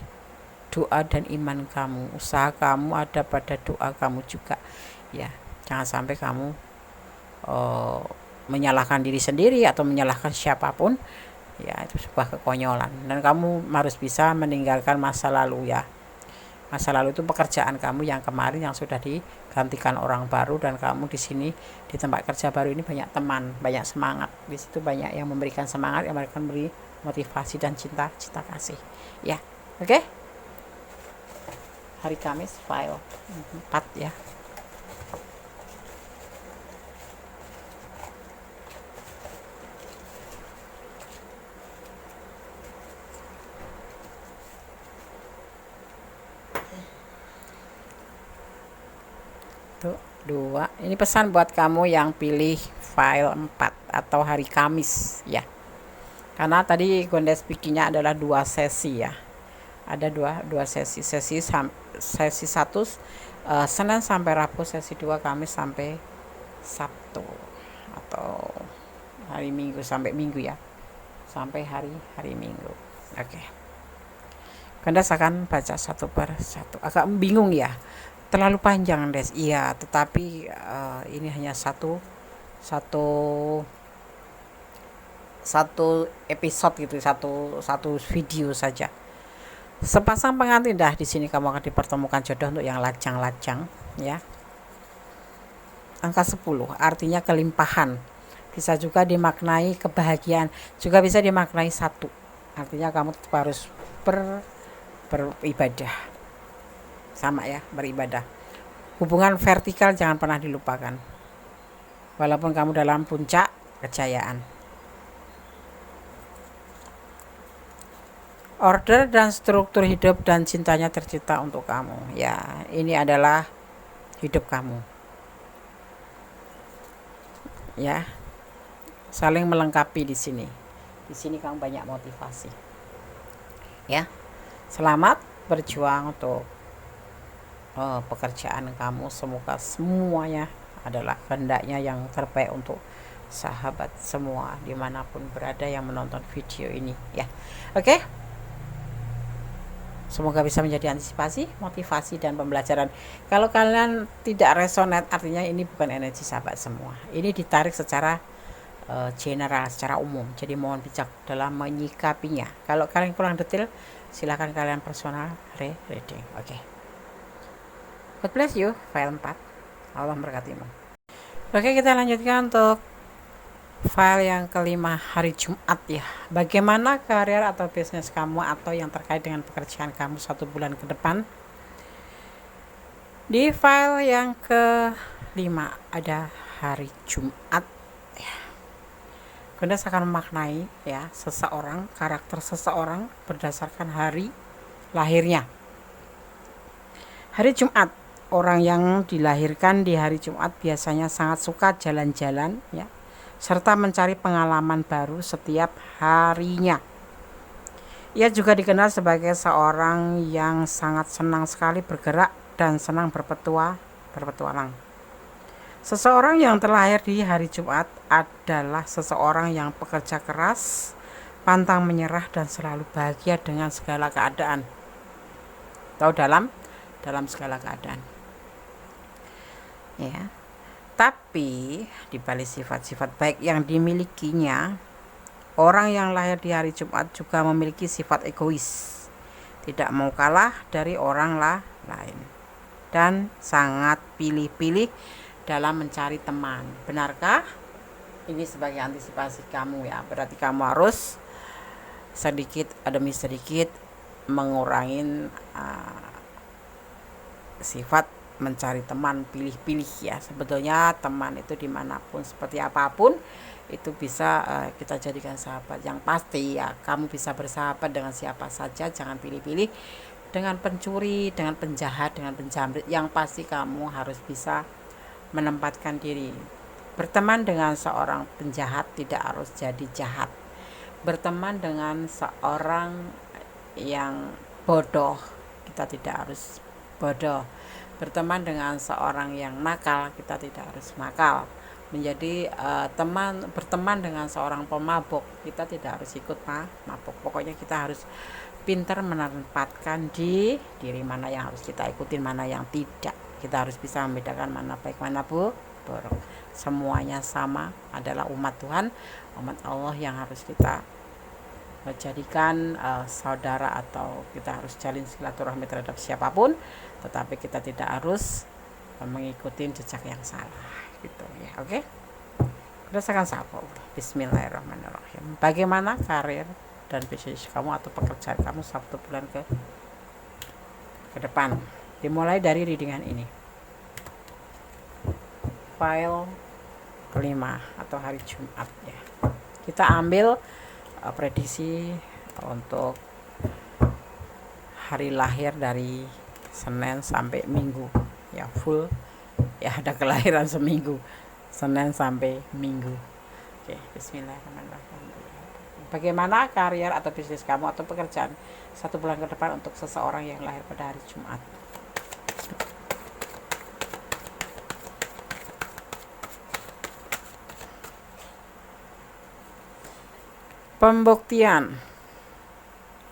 doa dan iman kamu. Usaha kamu ada pada doa kamu juga ya. Jangan sampai kamu menyalahkan diri sendiri atau menyalahkan siapapun ya, itu sebuah kekonyolan. Dan kamu harus bisa meninggalkan masa lalu ya. Masa lalu itu pekerjaan kamu yang kemarin yang sudah digantikan orang baru, dan kamu di sini di tempat kerja baru ini banyak teman, banyak semangat. Di situ banyak yang memberikan semangat, yang memberikan motivasi dan cinta kasih. Ya. Oke. Hari Kamis file 4 ya. Tuh, 2. Ini pesan buat kamu yang pilih file 4 atau hari Kamis ya. Karena tadi Gondes speakingnya adalah 2 sesi ya. Ada dua sesi. Sesi 1 Senin sampai Rabu, sesi 2 Kamis sampai Sabtu atau hari Minggu sampai Minggu ya. Sampai hari Minggu. Oke. Gondes akan baca satu per satu. Agak bingung ya. Terlalu panjang, Des. Iya, tetapi ini hanya satu episode gitu, satu video saja. Sepasang pengantin dah di sini kamu akan dipertemukan jodoh untuk yang lajang-lajang ya. Angka 10 artinya kelimpahan. Bisa juga dimaknai kebahagiaan, juga bisa dimaknai satu. Artinya kamu tetap harus beribadah. Sama ya, beribadah. Hubungan vertikal jangan pernah dilupakan. Walaupun kamu dalam puncak kejayaan. Order dan struktur hidup dan cintanya tercipta untuk kamu. Ya, ini adalah hidup kamu. Ya. Saling melengkapi di sini. Di sini kamu banyak motivasi. Ya. Selamat berjuang untuk pekerjaan kamu. Semoga semuanya adalah kehendaknya yang terbaik untuk sahabat semua dimanapun berada yang menonton video ini ya. Oke. Semoga bisa menjadi antisipasi, motivasi, dan pembelajaran. Kalau kalian tidak resonate, artinya ini bukan energi sahabat semua. Ini ditarik secara general, secara umum. Jadi mohon bijak dalam menyikapinya. Kalau kalian kurang detail, silakan kalian personal reading. Oke. God bless you, file 4. Allah memberkatimu. Oke, kita lanjutkan untuk file yang kelima, hari Jumat ya. Bagaimana karir atau bisnis kamu atau yang terkait dengan pekerjaan kamu 1 bulan ke depan. Di file yang kelima ada hari Jumat ya. Gondes akan memaknai ya seseorang, karakter seseorang berdasarkan hari lahirnya. Hari Jumat, orang yang dilahirkan di hari Jumat biasanya sangat suka jalan-jalan ya, serta mencari pengalaman baru setiap harinya. Ia juga dikenal sebagai seorang yang sangat senang sekali bergerak dan senang berpetualang. Seseorang yang terlahir di hari Jumat adalah seseorang yang pekerja keras, pantang menyerah, dan selalu bahagia dengan segala keadaan. Atau dalam segala keadaan. Ya. Tapi di balik sifat-sifat baik yang dimilikinya, orang yang lahir di hari Jumat juga memiliki sifat egois, tidak mau kalah dari orang lain, dan sangat pilih-pilih dalam mencari teman. Benarkah? Ini sebagai antisipasi kamu ya. Berarti kamu harus sedikit demi sedikit mengurangi sifat mencari teman pilih-pilih ya. Sebetulnya teman itu dimanapun seperti apapun itu bisa kita jadikan sahabat. Yang pasti ya kamu bisa bersahabat dengan siapa saja, jangan pilih-pilih dengan pencuri, dengan penjahat, dengan penjamret. Yang pasti kamu harus bisa menempatkan diri. Berteman dengan seorang penjahat tidak harus jadi jahat. Berteman dengan seorang yang bodoh, kita tidak harus bodoh. Berteman dengan seorang yang nakal, kita tidak harus nakal. Menjadi berteman dengan seorang pemabuk, kita tidak harus ikut mabuk. Pokoknya kita harus pintar menempatkan di diri mana yang harus kita ikutin, mana yang tidak. Kita harus bisa membedakan mana baik, mana buruk. Semuanya sama, adalah umat Tuhan, umat Allah yang harus kita jadikan saudara, atau kita harus jalin silaturahmi terhadap siapapun, tetapi kita tidak harus mengikuti jejak yang salah gitu ya. Oke. Berdasarkan sahabat. Bismillahirrahmanirrahim. Bagaimana karir dan bisnis kamu atau pekerjaan kamu 1 bulan ke depan? Dimulai dari readingan ini. File kelima atau hari Jumat ya. Kita ambil prediksi untuk hari lahir dari Senin sampai Minggu ya, full ya ada kelahiran seminggu, Senin sampai Minggu. Oke, bismillahirrahmanirrahim. Bagaimana karier atau bisnis kamu atau pekerjaan 1 bulan ke depan untuk seseorang yang lahir pada hari Jumat? Pembuktian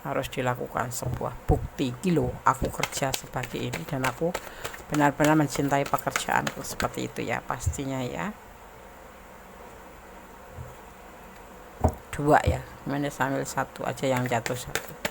harus dilakukan, sebuah bukti kilo aku kerja sebagai ini dan aku benar-benar mencintai pekerjaanku, seperti itu ya pastinya ya. 2 ya, mana sambil 1 aja yang jatuh 1.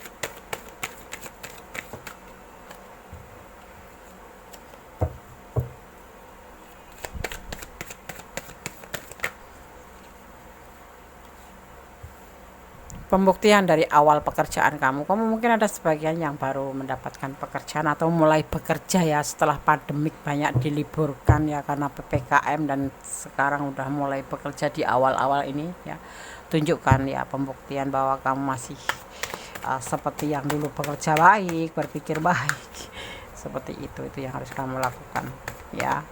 Pembuktian dari awal pekerjaan kamu mungkin ada sebagian yang baru mendapatkan pekerjaan atau mulai bekerja ya setelah pandemik banyak diliburkan ya karena PPKM, dan sekarang udah mulai bekerja di awal-awal ini ya. Tunjukkan ya pembuktian bahwa kamu masih seperti yang dulu, bekerja baik, berpikir baik. Seperti itu yang harus kamu lakukan ya,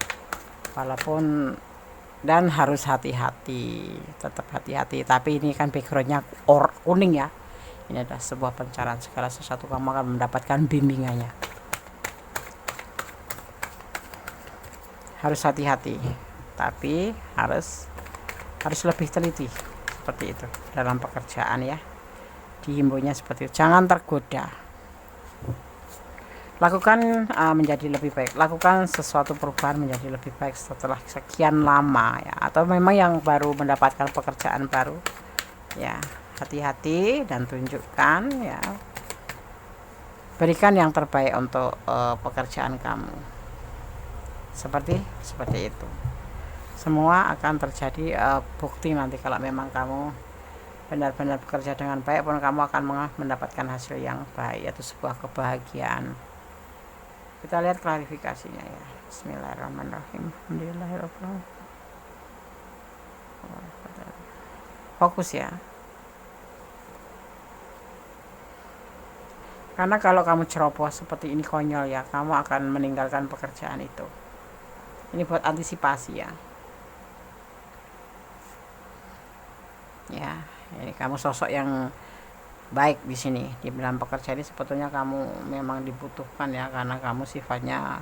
walaupun dan harus hati-hati, tetap hati-hati. Tapi ini kan backgroundnya kuning ya, ini adalah sebuah pencerahan, segala sesuatu kamu akan mendapatkan bimbingannya. Harus hati-hati, tapi harus lebih teliti, seperti itu dalam pekerjaan ya. Dihimbaunya seperti itu, jangan tergoda. Lakukan menjadi lebih baik, lakukan sesuatu perubahan menjadi lebih baik setelah sekian lama ya, atau memang yang baru mendapatkan pekerjaan baru ya. Hati-hati dan tunjukkan ya, berikan yang terbaik untuk pekerjaan kamu, seperti itu. Semua akan terjadi bukti nanti kalau memang kamu benar-benar bekerja dengan baik pun kamu akan mendapatkan hasil yang baik, yaitu sebuah kebahagiaan. Kita lihat klarifikasinya ya. Bismillahirrahmanirrahim. Alhamdulillahirrahmanirrahim. Fokus ya. Karena kalau kamu ceroboh seperti ini, konyol ya, kamu akan meninggalkan pekerjaan itu. Ini buat antisipasi ya. Ya, ini kamu sosok yang baik di sini di dalam pekerjaan ini. Sebetulnya kamu memang dibutuhkan ya, karena kamu sifatnya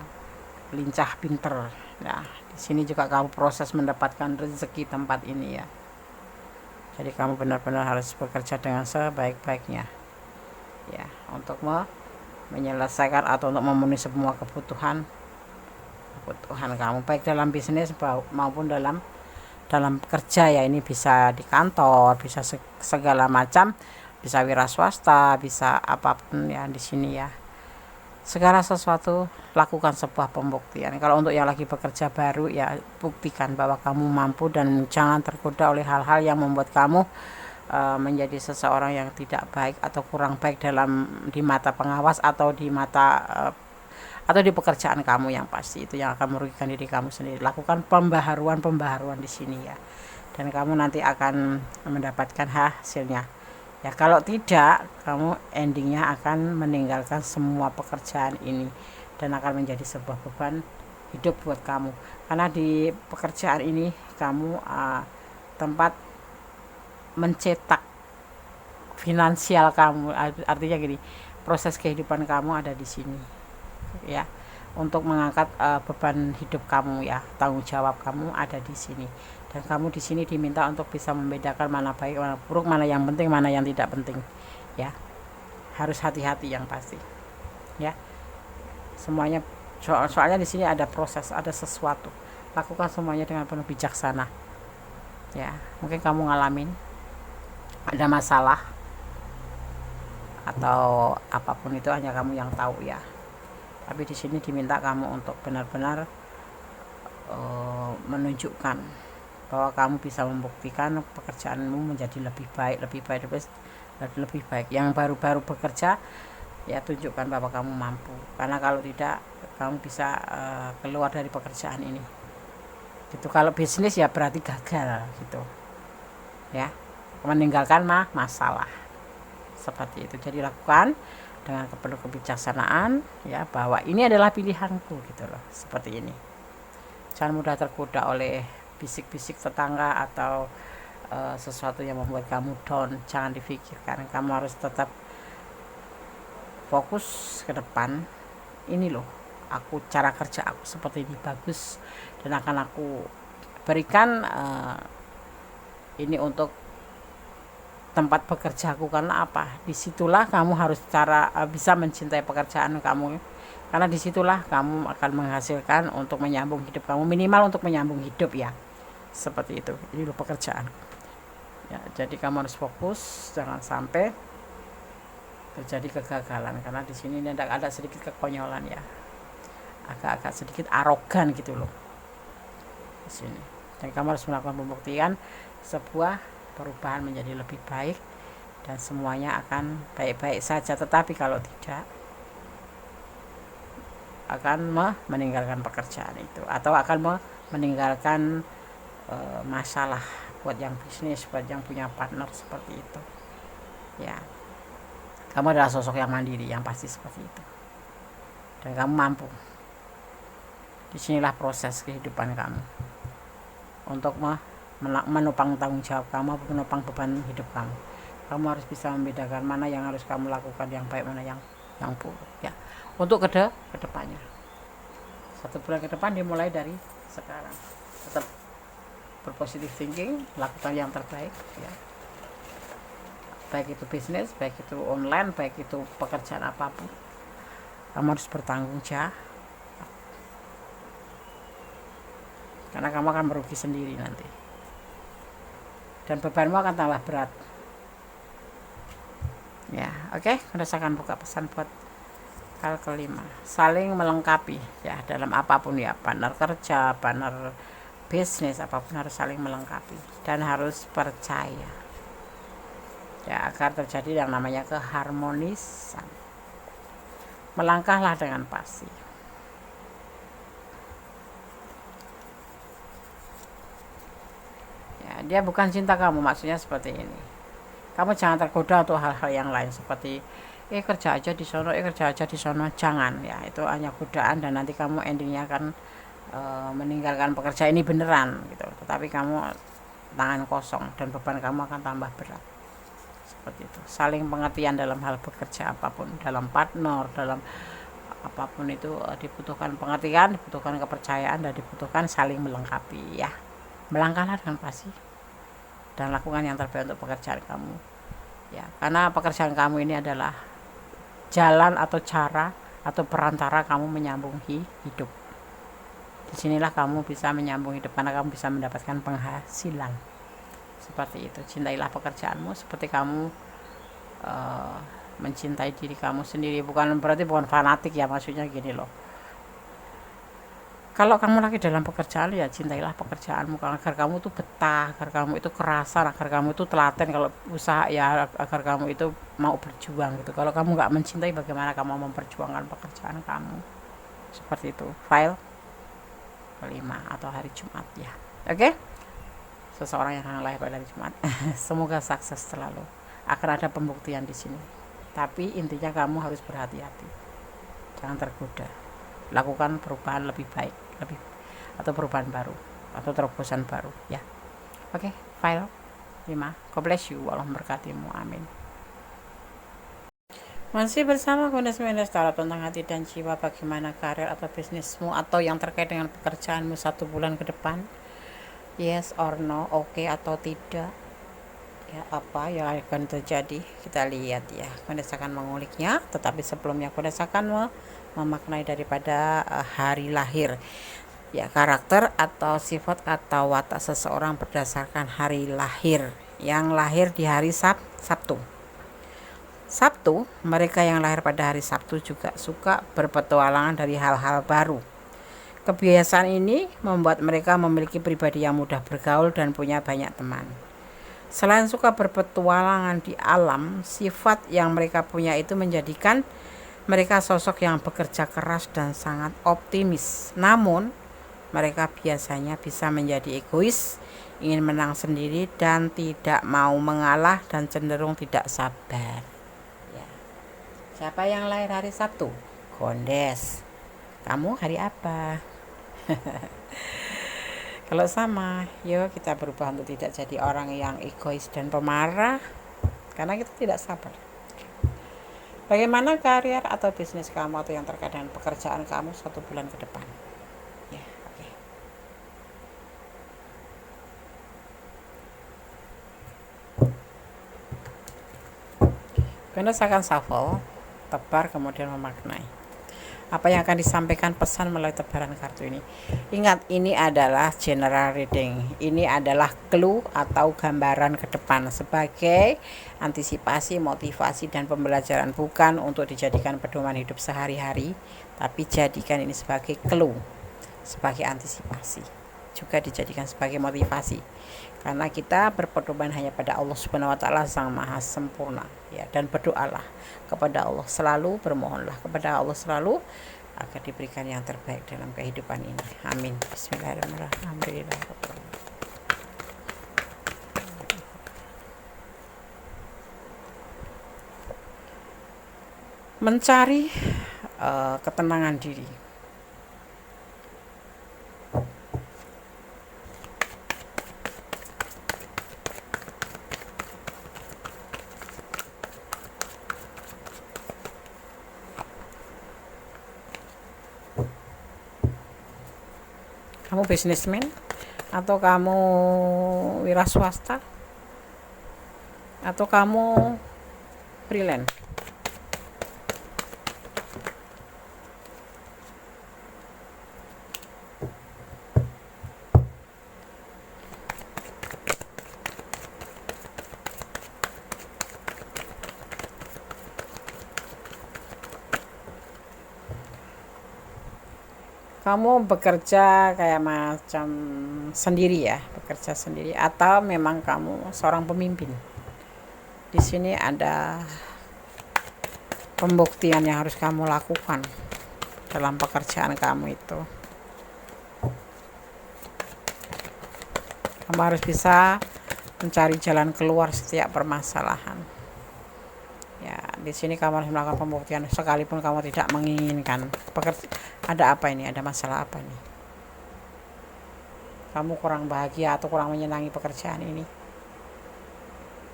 lincah, pinter. Nah, di sini juga kamu proses mendapatkan rezeki tempat ini ya. Jadi kamu benar-benar harus bekerja dengan sebaik-baiknya ya, untuk menyelesaikan atau untuk memenuhi semua kebutuhan kamu, baik dalam bisnis maupun dalam kerja ya. Ini bisa di kantor, bisa segala macam, bisa wira swasta, bisa apapun ya di sini ya. Segala sesuatu lakukan sebuah pembuktian. Kalau untuk yang lagi bekerja baru ya, buktikan bahwa kamu mampu dan jangan tergoda oleh hal-hal yang membuat kamu menjadi seseorang yang tidak baik atau kurang baik di mata pengawas atau di mata atau di pekerjaan kamu, yang pasti itu yang akan merugikan diri kamu sendiri. Lakukan pembaharuan di sini ya, dan kamu nanti akan mendapatkan hasilnya ya. Kalau tidak, kamu endingnya akan meninggalkan semua pekerjaan ini dan akan menjadi sebuah beban hidup buat kamu, karena di pekerjaan ini kamu tempat mencetak finansial kamu. Artinya gini, proses kehidupan kamu ada di sini ya, untuk mengangkat beban hidup kamu ya, tanggung jawab kamu ada di sini. Dan kamu di sini diminta untuk bisa membedakan mana baik, mana buruk, mana yang penting, mana yang tidak penting ya. Harus hati-hati yang pasti ya. Semuanya soalnya di sini ada proses, ada sesuatu. Lakukan semuanya dengan penuh bijaksana ya. Mungkin kamu ngalamin ada masalah atau apapun itu, hanya kamu yang tahu ya. Tapi di sini diminta kamu untuk benar-benar menunjukkan bahwa kamu bisa membuktikan pekerjaanmu menjadi lebih baik. Yang baru-baru bekerja ya, tunjukkan bahwa kamu mampu, karena kalau tidak kamu bisa keluar dari pekerjaan ini gitu. Kalau bisnis ya berarti gagal gitu ya, meninggalkan masalah seperti itu. Jadi lakukan dengan penuh kebijaksanaan ya, bahwa ini adalah pilihanku gitu loh, seperti ini. Jangan mudah tergoda oleh bisik-bisik tetangga atau sesuatu yang membuat kamu down. Jangan difikirkan, kamu harus tetap fokus ke depan. Ini loh, cara kerja aku seperti ini bagus, dan akan aku berikan ini untuk tempat pekerjaku. Karena apa? Disitulah kamu harus bisa mencintai pekerjaan kamu, karena disitulah kamu akan menghasilkan untuk menyambung hidup kamu, minimal untuk menyambung hidup ya, seperti itu. Ini loh pekerjaan ya. Jadi kamu harus fokus, jangan sampai terjadi kegagalan, karena di sini ada sedikit kekonyolan ya, agak-agak sedikit arogan gitu loh di sini. Dan kamu harus melakukan pembuktian sebuah perubahan menjadi lebih baik, dan semuanya akan baik-baik saja. Tetapi kalau tidak, akan meninggalkan pekerjaan itu, atau akan meninggalkan masalah buat yang bisnis, buat yang punya partner seperti itu ya. Kamu adalah sosok yang mandiri, yang pasti seperti itu, dan kamu mampu. Disinilah proses kehidupan kamu untuk menopang tanggung jawab kamu, menopang beban hidup kamu. Kamu harus bisa membedakan mana yang harus kamu lakukan yang baik, mana yang buruk ya, untuk kedepannya. 1 bulan ke depan dimulai dari sekarang. Tetap berpositif thinking, lakukan yang terbaik ya, baik itu bisnis, baik itu online, baik itu pekerjaan apapun. Kamu harus bertanggung jawab, karena kamu akan merugi sendiri nanti, dan bebanmu akan tambah berat ya. Oke, saya akan buka pesan buat hal kelima, saling melengkapi ya, dalam apapun ya, partner kerja, partner bisnis, apapun harus saling melengkapi dan harus percaya ya, agar terjadi yang namanya keharmonisan. Melangkahlah dengan pasti. Ya, dia bukan cinta kamu, maksudnya seperti ini. Kamu jangan tergoda untuk hal-hal yang lain seperti kerja aja di sono, kerja aja di sono. Jangan ya, itu hanya godaan, dan nanti kamu endingnya akan meninggalkan pekerjaan ini beneran gitu. Tetapi kamu tangan kosong, dan beban kamu akan tambah berat. Seperti itu. Saling pengertian dalam hal bekerja apapun, dalam partner, dalam apapun itu dibutuhkan pengertian, dibutuhkan kepercayaan, dan dibutuhkan saling melengkapi ya. Melangkahlah dengan pasti dan lakukan yang terbaik untuk pekerjaan kamu ya, karena pekerjaan kamu ini adalah jalan atau cara atau perantara kamu menyambung hidup. Disinilah kamu bisa menyambung hidup, karena kamu bisa mendapatkan penghasilan. Seperti itu. Cintailah pekerjaanmu seperti kamu mencintai diri kamu sendiri. Berarti bukan fanatik ya, maksudnya gini loh, kalau kamu lagi dalam pekerjaan ya cintailah pekerjaanmu, agar kamu tuh betah, agar kamu itu kerasan, agar kamu itu telaten kalau usaha ya, agar kamu itu mau berjuang gitu. Kalau kamu nggak mencintai, bagaimana kamu memperjuangkan pekerjaan kamu? Seperti itu. File kelima atau hari Jumat ya. Oke? Seseorang yang akan lahir pada hari Jumat semoga sukses selalu. Akan ada pembuktian di sini, tapi intinya kamu harus berhati-hati, jangan tergoda. Lakukan perubahan lebih baik, atau perubahan baru, atau terobosan baru ya. Oke, file 5. God bless you, Allah memberkatimu, amin. Masih bersama Kundes Tarot tentang hati dan jiwa, bagaimana karir atau bisnismu atau yang terkait dengan pekerjaanmu 1 bulan ke depan. Yes or no, oke atau tidak ya, apa yang akan terjadi, kita lihat ya. Kundes akan menguliknya, tetapi sebelumnya Kundes akan memaknai daripada hari lahir ya, karakter atau sifat atau watak seseorang berdasarkan hari lahir. Yang lahir di hari Sabtu, mereka yang lahir pada hari Sabtu juga suka berpetualangan dari hal-hal baru. Kebiasaan ini membuat mereka memiliki pribadi yang mudah bergaul dan punya banyak teman. Selain suka berpetualangan di alam, sifat yang mereka punya itu menjadikan mereka sosok yang bekerja keras dan sangat optimis. Namun, mereka biasanya bisa menjadi egois, ingin menang sendiri, dan tidak mau mengalah, dan cenderung tidak sabar. Ya. Siapa yang lahir hari Sabtu? Kondes. Kamu hari apa? Kalau sama, yuk kita berubah untuk tidak jadi orang yang egois dan pemarah, karena kita tidak sabar. Bagaimana karier atau bisnis kamu atau yang terkait dengan pekerjaan kamu 1 bulan ke depan? Ya, oke. Karena saya akan shuffle, tebar, kemudian memaknai. Apa yang akan disampaikan pesan melalui tebaran kartu ini? Ingat, ini adalah general reading. Ini adalah clue atau gambaran ke depan sebagai antisipasi, motivasi, dan pembelajaran. Bukan untuk dijadikan pedoman hidup sehari-hari, tapi jadikan ini sebagai clue, sebagai antisipasi. Juga dijadikan sebagai motivasi. Karena kita berpedoman hanya pada Allah Subhanahu wa taala Sang Maha Sempurna, ya, dan berdoalah kepada Allah selalu, bermohonlah kepada Allah selalu agar diberikan yang terbaik dalam kehidupan ini. Amin. Bismillahirrahmanirrahim. Mencari ketenangan diri. Kamu bisnismen atau kamu wira swasta atau kamu freelance? Kamu bekerja kayak macam sendiri ya, bekerja sendiri atau memang kamu seorang pemimpin? Di sini ada pembuktian yang harus kamu lakukan dalam pekerjaan kamu itu. Kamu harus bisa mencari jalan keluar setiap permasalahan. Ya, di sini kamu harus melakukan pembuktian sekalipun kamu tidak menginginkan. Ada apa ini? Ada masalah apa nih? Kamu kurang bahagia atau kurang menyenangi pekerjaan ini?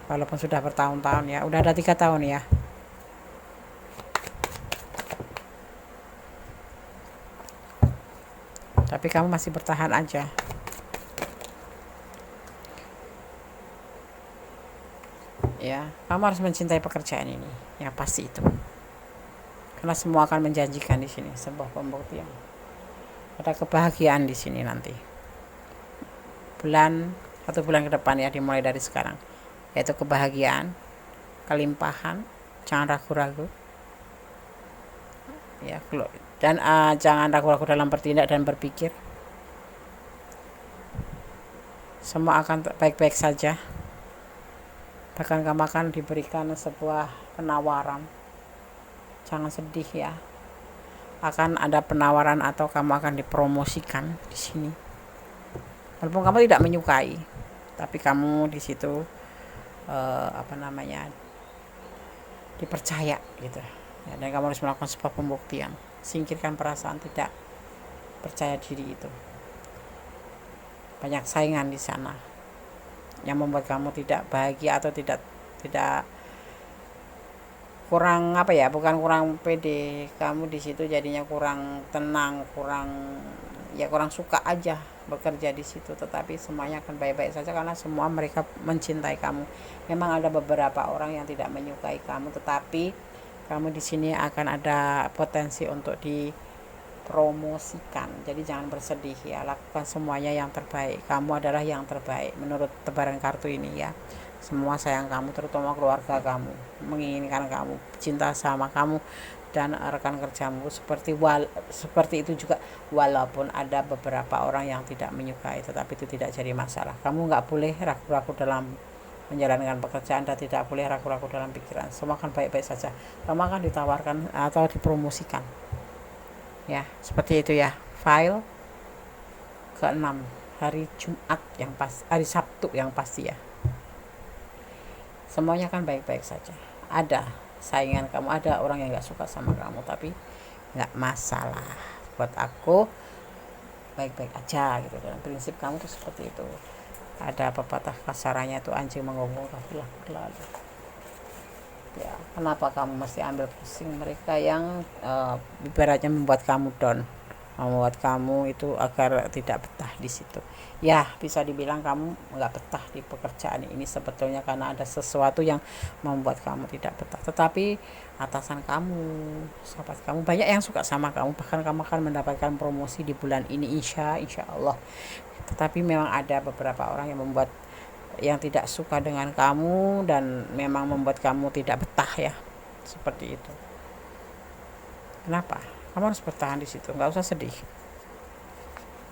Walaupun sudah bertahun-tahun ya, udah ada 3 tahun ya. Tapi kamu masih bertahan aja. Ya, kamu harus mencintai pekerjaan ini. Ya pasti itu. Karena semua akan menjanjikan di sini sebuah pembuktian. Ada kebahagiaan di sini nanti. 1 bulan ke depan ya, dimulai dari sekarang. Yaitu kebahagiaan, kelimpahan, jangan ragu-ragu. Ya, dan jangan ragu-ragu dalam bertindak dan berpikir. Semua akan baik-baik saja. Bahkan kamu akan diberikan sebuah penawaran. Jangan sedih ya. Akan ada penawaran atau kamu akan dipromosikan di sini. Walaupun kamu tidak menyukai, tapi kamu di situ dipercaya gitu. Ya, dan kamu harus melakukan sebuah pembuktian. Singkirkan perasaan tidak percaya diri itu. Banyak saingan di sana yang membuat kamu tidak bahagia atau tidak kurang bukan kurang pede. Kamu di situ jadinya kurang tenang, kurang suka aja bekerja di situ. Tetapi semuanya akan baik-baik saja karena semua mereka mencintai kamu. Memang ada beberapa orang yang tidak menyukai kamu, tetapi kamu di sini akan ada potensi untuk dipromosikan. Jadi jangan bersedih ya, lakukan semuanya yang terbaik. Kamu adalah yang terbaik menurut tebaran kartu ini ya. Semua sayang kamu, terutama keluarga kamu, menginginkan kamu, cinta sama kamu dan rekan kerjamu seperti itu juga. Walaupun ada beberapa orang yang tidak menyukai, tetapi itu tidak jadi masalah. Kamu nggak boleh ragu-ragu dalam menjalankan pekerjaan dan tidak boleh ragu-ragu dalam pikiran. Semua akan baik-baik saja. Kamu akan ditawarkan atau dipromosikan. Ya, seperti itu ya. File ke-6 hari Jumat yang hari Sabtu yang pasti ya. Semuanya kan baik-baik saja. Ada saingan kamu, ada orang yang gak suka sama kamu, tapi gak masalah. Buat aku baik-baik aja gitu. Dan prinsip kamu tuh seperti itu. Ada pepatah kasarannya tuh, anjing menggonggong kafilah berlalu. Ya, kenapa kamu mesti ambil pusing mereka yang ibaratnya membuat kamu down, membuat kamu itu agar tidak betah di situ. Ya, bisa dibilang kamu nggak betah di pekerjaan ini sebetulnya karena ada sesuatu yang membuat kamu tidak betah. Tetapi atasan kamu, sahabat kamu banyak yang suka sama kamu, bahkan kamu akan mendapatkan promosi di bulan ini, insya Allah. Tetapi memang ada beberapa orang yang tidak suka dengan kamu dan memang membuat kamu tidak betah ya, seperti itu. Kenapa kamu harus bertahan di situ? Nggak usah sedih.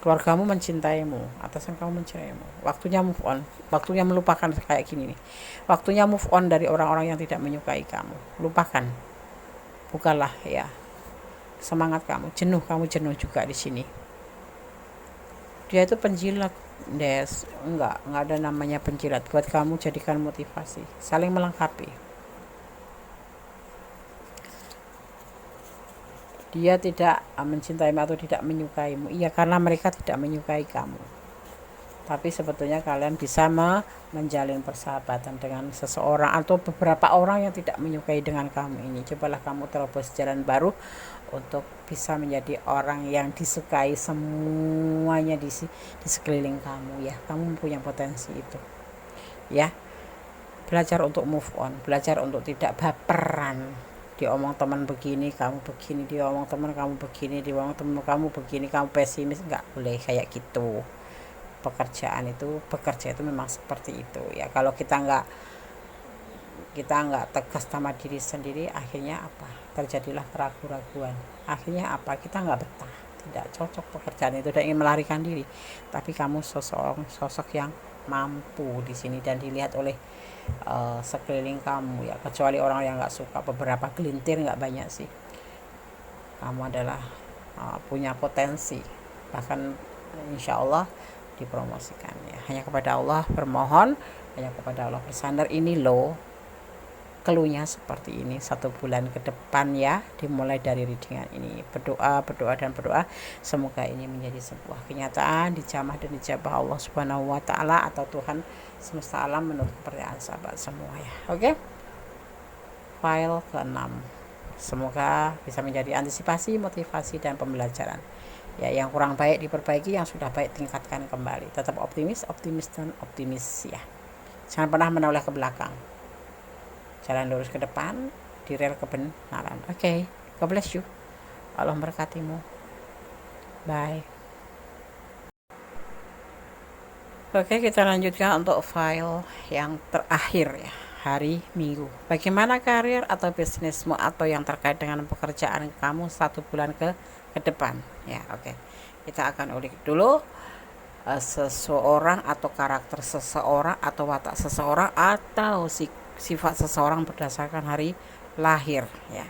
Keluargamu mencintaimu, atasan kamu mencintaimu. Waktunya move on, waktunya melupakan kayak gini nih. Waktunya move on dari orang-orang yang tidak menyukai kamu. Lupakan. Bukalah ya semangat kamu. Kamu jenuh juga di sini. Dia itu penjilat, Des. Enggak ada namanya penjilat. Buat kamu jadikan motivasi, saling melengkapi. Dia tidak mencintaimu atau tidak menyukaimu, iya karena mereka tidak menyukai kamu. Tapi sebetulnya kalian bisa menjalin persahabatan dengan seseorang atau beberapa orang yang tidak menyukai dengan kamu ini. Cobalah kamu terobos jalan baru untuk bisa menjadi orang yang disukai semuanya di sekeliling kamu ya. Kamu punya potensi itu ya. Belajar untuk move on, belajar untuk tidak baperan. Diomong teman begini kamu begini, diomong teman kamu begini, diomong teman kamu begini kamu pesimis. Nggak boleh kayak gitu. Bekerja itu memang seperti itu ya. Kalau kita nggak tegas sama diri sendiri, akhirnya apa? Terjadilah keraguan-raguan. Akhirnya apa? Kita nggak betah, tidak cocok pekerjaan itu, dan ingin melarikan diri. Tapi kamu sosok yang mampu di sini dan dilihat oleh sekeliling kamu ya, kecuali orang yang nggak suka, beberapa gelintir, nggak banyak sih. Kamu adalah punya potensi, bahkan insya Allah dipromosikan ya. Hanya kepada Allah bermohon, hanya kepada Allah bersandar. Ini loh keluhnya seperti ini 1 bulan ke depan ya, dimulai dari readingan ini. Berdoa dan berdoa, semoga ini menjadi sebuah kenyataan, dijamah dan dijabah Allah Subhanahu wa taala atau Tuhan semesta alam menurut percayaan sahabat semua ya. Oke. File ke-6. Semoga bisa menjadi antisipasi, motivasi dan pembelajaran. Ya, yang kurang baik diperbaiki, yang sudah baik tingkatkan kembali. Tetap optimis dan optimis ya. Jangan pernah menoleh ke belakang. Jalan lurus ke depan, di rel kebenaran. Oke, God bless you. Allah memberkatimu. Bye. Oke, kita lanjutkan untuk file yang terakhir ya, hari Minggu. Bagaimana karir atau bisnismu atau yang terkait dengan pekerjaan kamu 1 bulan ke depan ya. Oke, kita akan ulik dulu seseorang atau karakter seseorang atau watak seseorang atau sifat seseorang berdasarkan hari lahir ya.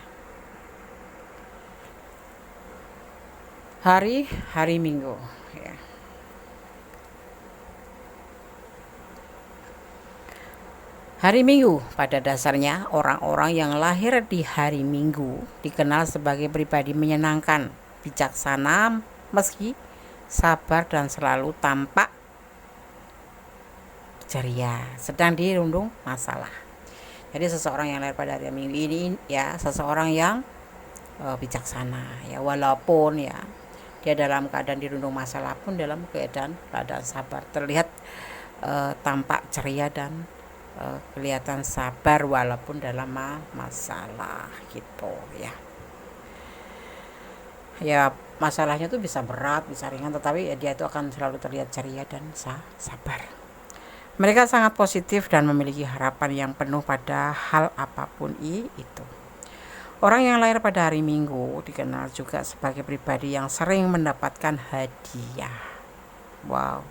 Hari Minggu ya. Hari Minggu pada dasarnya orang-orang yang lahir di hari Minggu dikenal sebagai pribadi menyenangkan, bijaksana, meski sabar dan selalu tampak ceria, sedang dirundung masalah. Jadi seseorang yang lahir pada hari Minggu ini ya, seseorang yang bijaksana ya, walaupun ya dia dalam keadaan dirundung masalah pun dalam keadaan sabar, terlihat tampak ceria dan kelihatan sabar walaupun dalam masalah gitu ya. Ya, masalahnya tuh bisa berat, bisa ringan, tetapi ya dia itu akan selalu terlihat ceria dan sabar. Mereka sangat positif dan memiliki harapan yang penuh pada hal apapun itu. Orang yang lahir pada hari Minggu dikenal juga sebagai pribadi yang sering mendapatkan hadiah. Wow,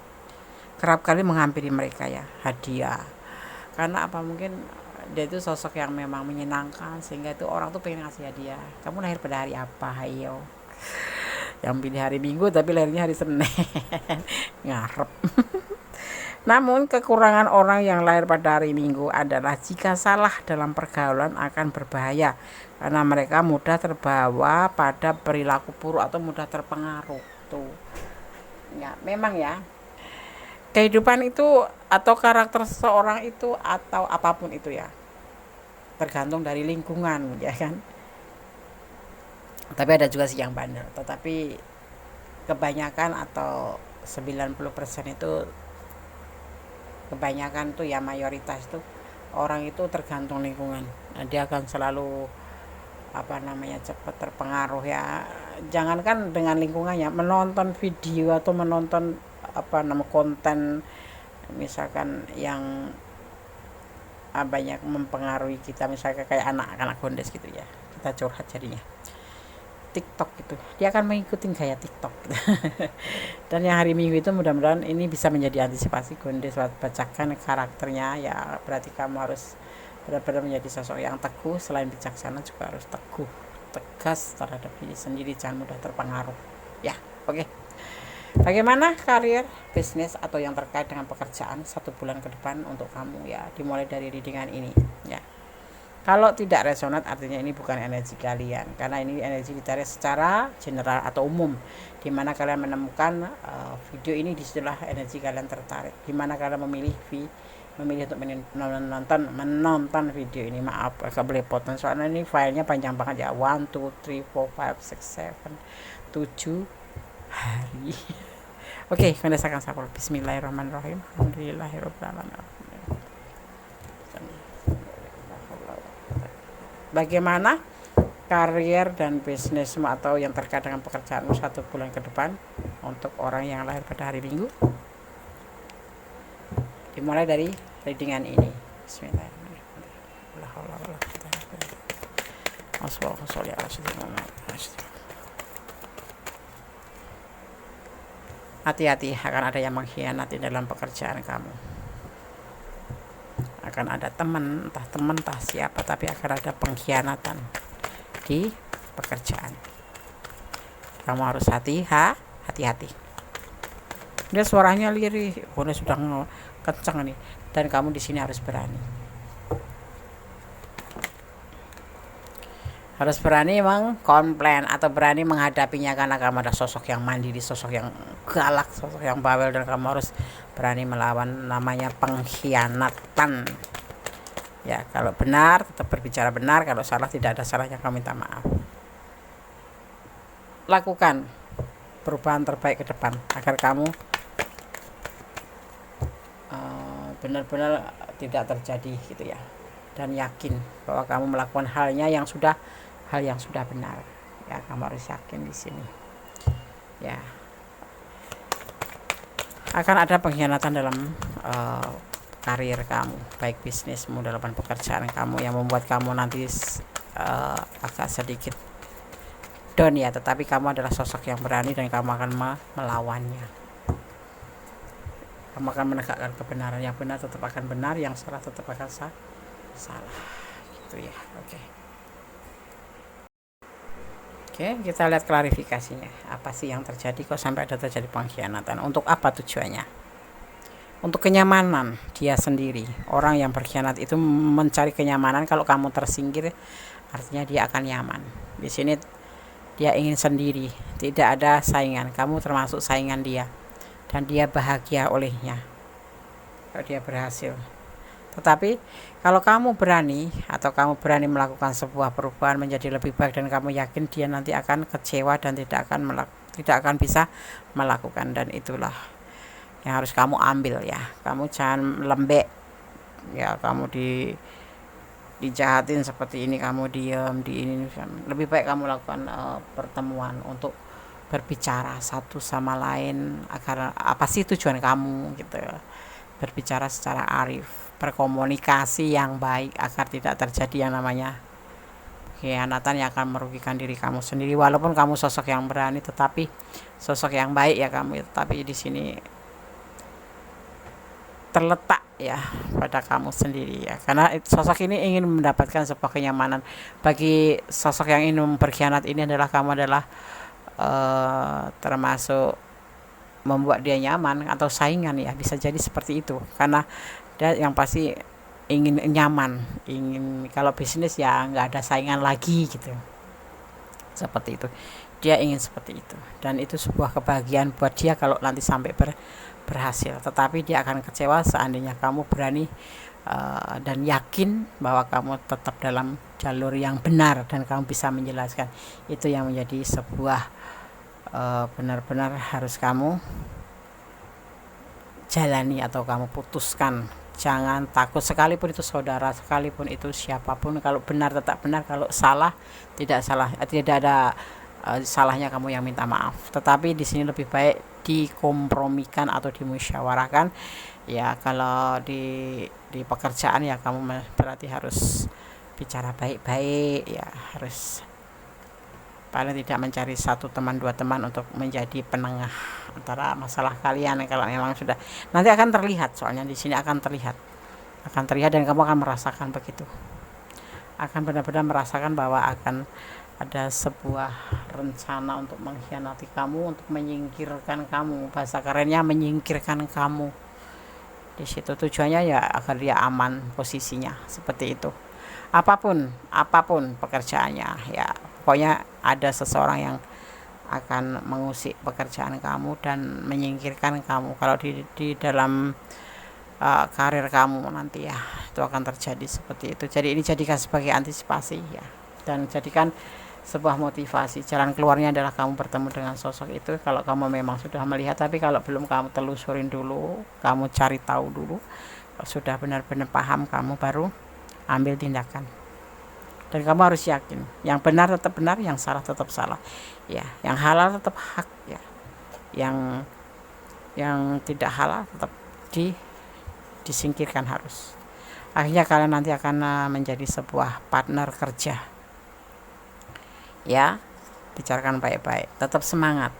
kerap kali menghampiri mereka ya, hadiah. Karena apa? Mungkin dia itu sosok yang memang menyenangkan sehingga itu orang tuh pengen ngasih hadiah. Kamu lahir pada hari apa? Ayo. Yang pilih hari Minggu tapi lahirnya hari Senin. Ngarep. Namun kekurangan orang yang lahir pada hari Minggu adalah jika salah dalam pergaulan akan berbahaya, karena mereka mudah terbawa pada perilaku buruk atau mudah terpengaruh tuh. Ya memang ya, kehidupan itu atau karakter seseorang itu atau apapun itu ya tergantung dari lingkungan ya kan. Tapi ada juga sih yang bandel, tetapi kebanyakan atau 90% itu, kebanyakan tuh ya mayoritas tuh orang itu tergantung lingkungan. Nah, dia akan selalu apa namanya cepat terpengaruh ya. Jangankan dengan lingkungannya, menonton video atau menonton apa nama konten misalkan yang banyak mempengaruhi kita, misalnya kayak anak-anak gondes gitu ya, kita curhat jadinya TikTok gitu, dia akan mengikuti gaya TikTok gitu. Dan yang hari Minggu itu mudah-mudahan ini bisa menjadi antisipasi gondes, bacakan karakternya ya, berarti kamu harus benar-benar menjadi sosok yang teguh, selain bijaksana juga harus teguh, tegas terhadap diri sendiri, jangan mudah terpengaruh ya. Oke, bagaimana karir, bisnis atau yang terkait dengan pekerjaan 1 bulan ke depan untuk kamu ya, dimulai dari readingan ini ya. Kalau tidak resonan artinya ini bukan energi kalian, karena ini energi ditarik secara general atau umum, dimana kalian menemukan video ini, disitulah energi kalian tertarik, dimana kalian memilih untuk menonton video ini. Maaf agak belepotan soalnya ini filenya panjang banget ya, 1 2 3 4 5 6 7 7 hari. Oke, kondesakan sapol. Bismillahirrahmanirrahim. Alhamdulillahirrahmanirrahim. Bagaimana karier dan bisnismu atau yang terkait dengan pekerjaanmu 1 bulan ke depan untuk orang yang lahir pada hari Minggu, dimulai dari readingan ini. Bismillahirrahmanirrahim. Hati-hati, akan ada yang mengkhianati dalam pekerjaan kamu. Akan ada teman entah siapa, tapi akan ada pengkhianatan di pekerjaan. Kamu harus hati-hati. Dia suaranya lirih, udah sudah kencang nih, dan kamu di sini harus berani. Harus berani mengkomplain atau berani menghadapinya, karena kamu ada sosok yang mandiri, sosok yang galak, sosok yang bawel, dan kamu harus berani melawan namanya pengkhianatan ya. Kalau benar tetap berbicara benar, kalau salah tidak ada salahnya kamu minta maaf. Lakukan perubahan terbaik ke depan agar kamu benar-benar tidak terjadi gitu ya, dan yakin bahwa kamu melakukan hal yang sudah benar ya. Kamu harus yakin di sini ya. Akan ada pengkhianatan dalam karir kamu, baik bisnismu dalam pekerjaan kamu, yang membuat kamu nanti agak sedikit down ya, tetapi kamu adalah sosok yang berani dan kamu akan melawannya. Kamu akan menegakkan kebenaran, yang benar tetap akan benar, yang salah tetap akan salah gitu ya. Oke, kita lihat klarifikasinya. Apa sih yang terjadi kok sampai ada terjadi pengkhianatan? Untuk apa tujuannya? Untuk kenyamanan dia sendiri. Orang yang berkhianat itu mencari kenyamanan. Kalau kamu tersingkir, artinya dia akan nyaman. Di sini dia ingin sendiri, tidak ada saingan. Kamu termasuk saingan dia, dan dia bahagia olehnya kalau dia berhasil. Tetapi kalau kamu berani melakukan sebuah perubahan menjadi lebih baik, dan kamu yakin, dia nanti akan kecewa dan tidak akan bisa melakukan. Dan itulah yang harus kamu ambil ya. Kamu jangan lembek ya, kamu dijahatin seperti ini, kamu diam di ini. Lebih baik kamu lakukan pertemuan untuk berbicara satu sama lain agar apa sih tujuan kamu gitu. Berbicara secara arif, berkomunikasi yang baik agar tidak terjadi yang namanya khianatan yang akan merugikan diri kamu sendiri. Walaupun kamu sosok yang berani, tetapi sosok yang baik ya kamu, tapi di sini terletak ya pada kamu sendiri ya, karena sosok ini ingin mendapatkan sebuah kenyamanan. Bagi sosok yang ingin berkhianat ini adalah kamu adalah termasuk membuat dia nyaman atau saingan ya, bisa jadi seperti itu, karena dia yang pasti ingin nyaman, ingin kalau bisnis ya nggak ada saingan lagi gitu, seperti itu. Dia ingin seperti itu, dan itu sebuah kebahagiaan buat dia kalau nanti sampai berhasil. Tetapi dia akan kecewa seandainya kamu berani dan yakin bahwa kamu tetap dalam jalur yang benar dan kamu bisa menjelaskan. Itu yang menjadi sebuah benar-benar harus kamu jalani atau kamu putuskan. Jangan takut, sekalipun itu saudara, sekalipun itu siapapun. Kalau benar tetap benar, kalau salah tidak salah, tidak ada salahnya kamu yang minta maaf. Tetapi di sini lebih baik dikompromikan atau dimusyawarahkan. Ya kalau di pekerjaan ya kamu berarti harus bicara baik-baik, ya harus paling tidak mencari satu teman, dua teman untuk menjadi penengah antara masalah kalian. Kalau memang sudah, nanti akan terlihat, soalnya di sini akan terlihat dan kamu akan merasakan begitu, akan benar-benar merasakan bahwa akan ada sebuah rencana untuk mengkhianati kamu, untuk menyingkirkan kamu. Bahasa kerennya menyingkirkan kamu. Di situ tujuannya ya agar dia aman posisinya, seperti itu. Apapun pekerjaannya, ya pokoknya ada seseorang yang akan mengusik pekerjaan kamu dan menyingkirkan kamu. Kalau di dalam karir kamu nanti ya itu akan terjadi seperti itu. Jadi ini jadikan sebagai antisipasi ya, dan jadikan sebuah motivasi. Jalan keluarnya adalah kamu bertemu dengan sosok itu kalau kamu memang sudah melihat. Tapi kalau belum, kamu telusurin dulu, kamu cari tahu dulu. Kalau sudah benar-benar paham, kamu baru ambil tindakan. Dan kamu harus yakin, yang benar tetap benar, yang salah tetap salah, ya, yang halal tetap hak, ya, yang tidak halal tetap disingkirkan harus. Akhirnya kalian nanti akan menjadi sebuah partner kerja, ya. Bicarakan baik-baik, tetap semangat,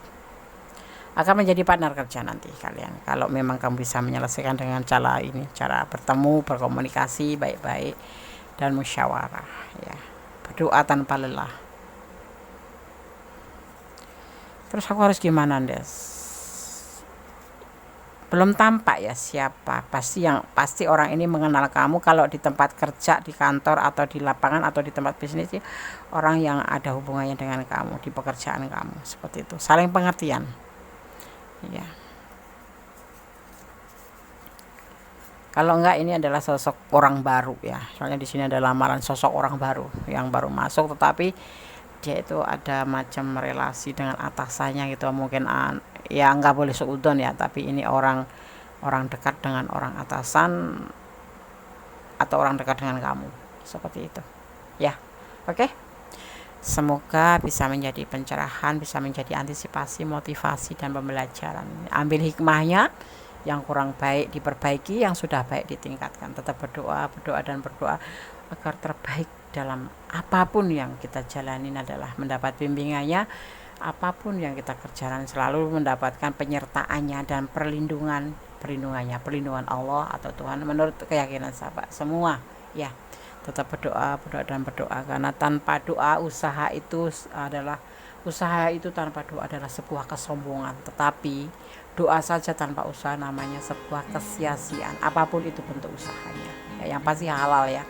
akan menjadi partner kerja nanti kalian kalau memang kamu bisa menyelesaikan dengan cara ini, cara bertemu, berkomunikasi baik-baik dan musyawarah, ya. Berdoa tanpa lelah. Terus aku harus gimana, Des? Belum tampak ya siapa. Pasti orang ini mengenal kamu kalau di tempat kerja, di kantor atau di lapangan atau di tempat bisnis, orang yang ada hubungannya dengan kamu di pekerjaan kamu, seperti itu. Saling pengertian. Ya. Kalau enggak, ini adalah sosok orang baru ya. Soalnya di sini ada lamaran sosok orang baru yang baru masuk, tetapi dia itu ada macam relasi dengan atasannya gitu. Mungkin ya enggak boleh seudon ya, tapi ini orang dekat dengan orang atasan atau orang dekat dengan kamu, seperti itu. Ya. Oke. Semoga bisa menjadi pencerahan, bisa menjadi antisipasi, motivasi dan pembelajaran. Ambil hikmahnya. Yang kurang baik diperbaiki, yang sudah baik ditingkatkan. Tetap berdoa agar terbaik dalam apapun yang kita jalanin adalah mendapat bimbingannya. Apapun yang kita kerjakan selalu mendapatkan penyertaannya dan perlindungan Allah atau Tuhan menurut keyakinan sahabat semua, ya. Tetap berdoa karena tanpa doa usaha itu tanpa doa adalah sebuah kesombongan. Tetapi doa saja tanpa usaha namanya sebuah kesia-siaan, apapun itu bentuk usahanya, ya, yang pasti halal ya.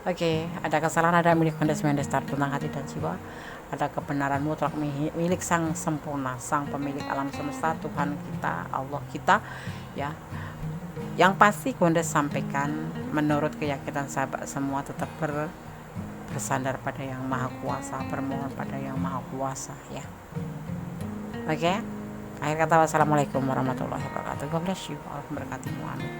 Oke, ada kesalahan, ada milik Mendes tentang hati dan jiwa, ada kebenaran mutlak milik Sang Sempurna, Sang Pemilik alam semesta, Tuhan kita, Allah kita, ya. Yang pasti Gondes sampaikan menurut keyakinan sahabat semua, tetap bersandar pada Yang Maha Kuasa, bermohon pada Yang Maha Kuasa, ya. Oke. Akhir kata, wassalamualaikum warahmatullahi wabarakatuh. God bless you. Allah memberkatimu. Amin.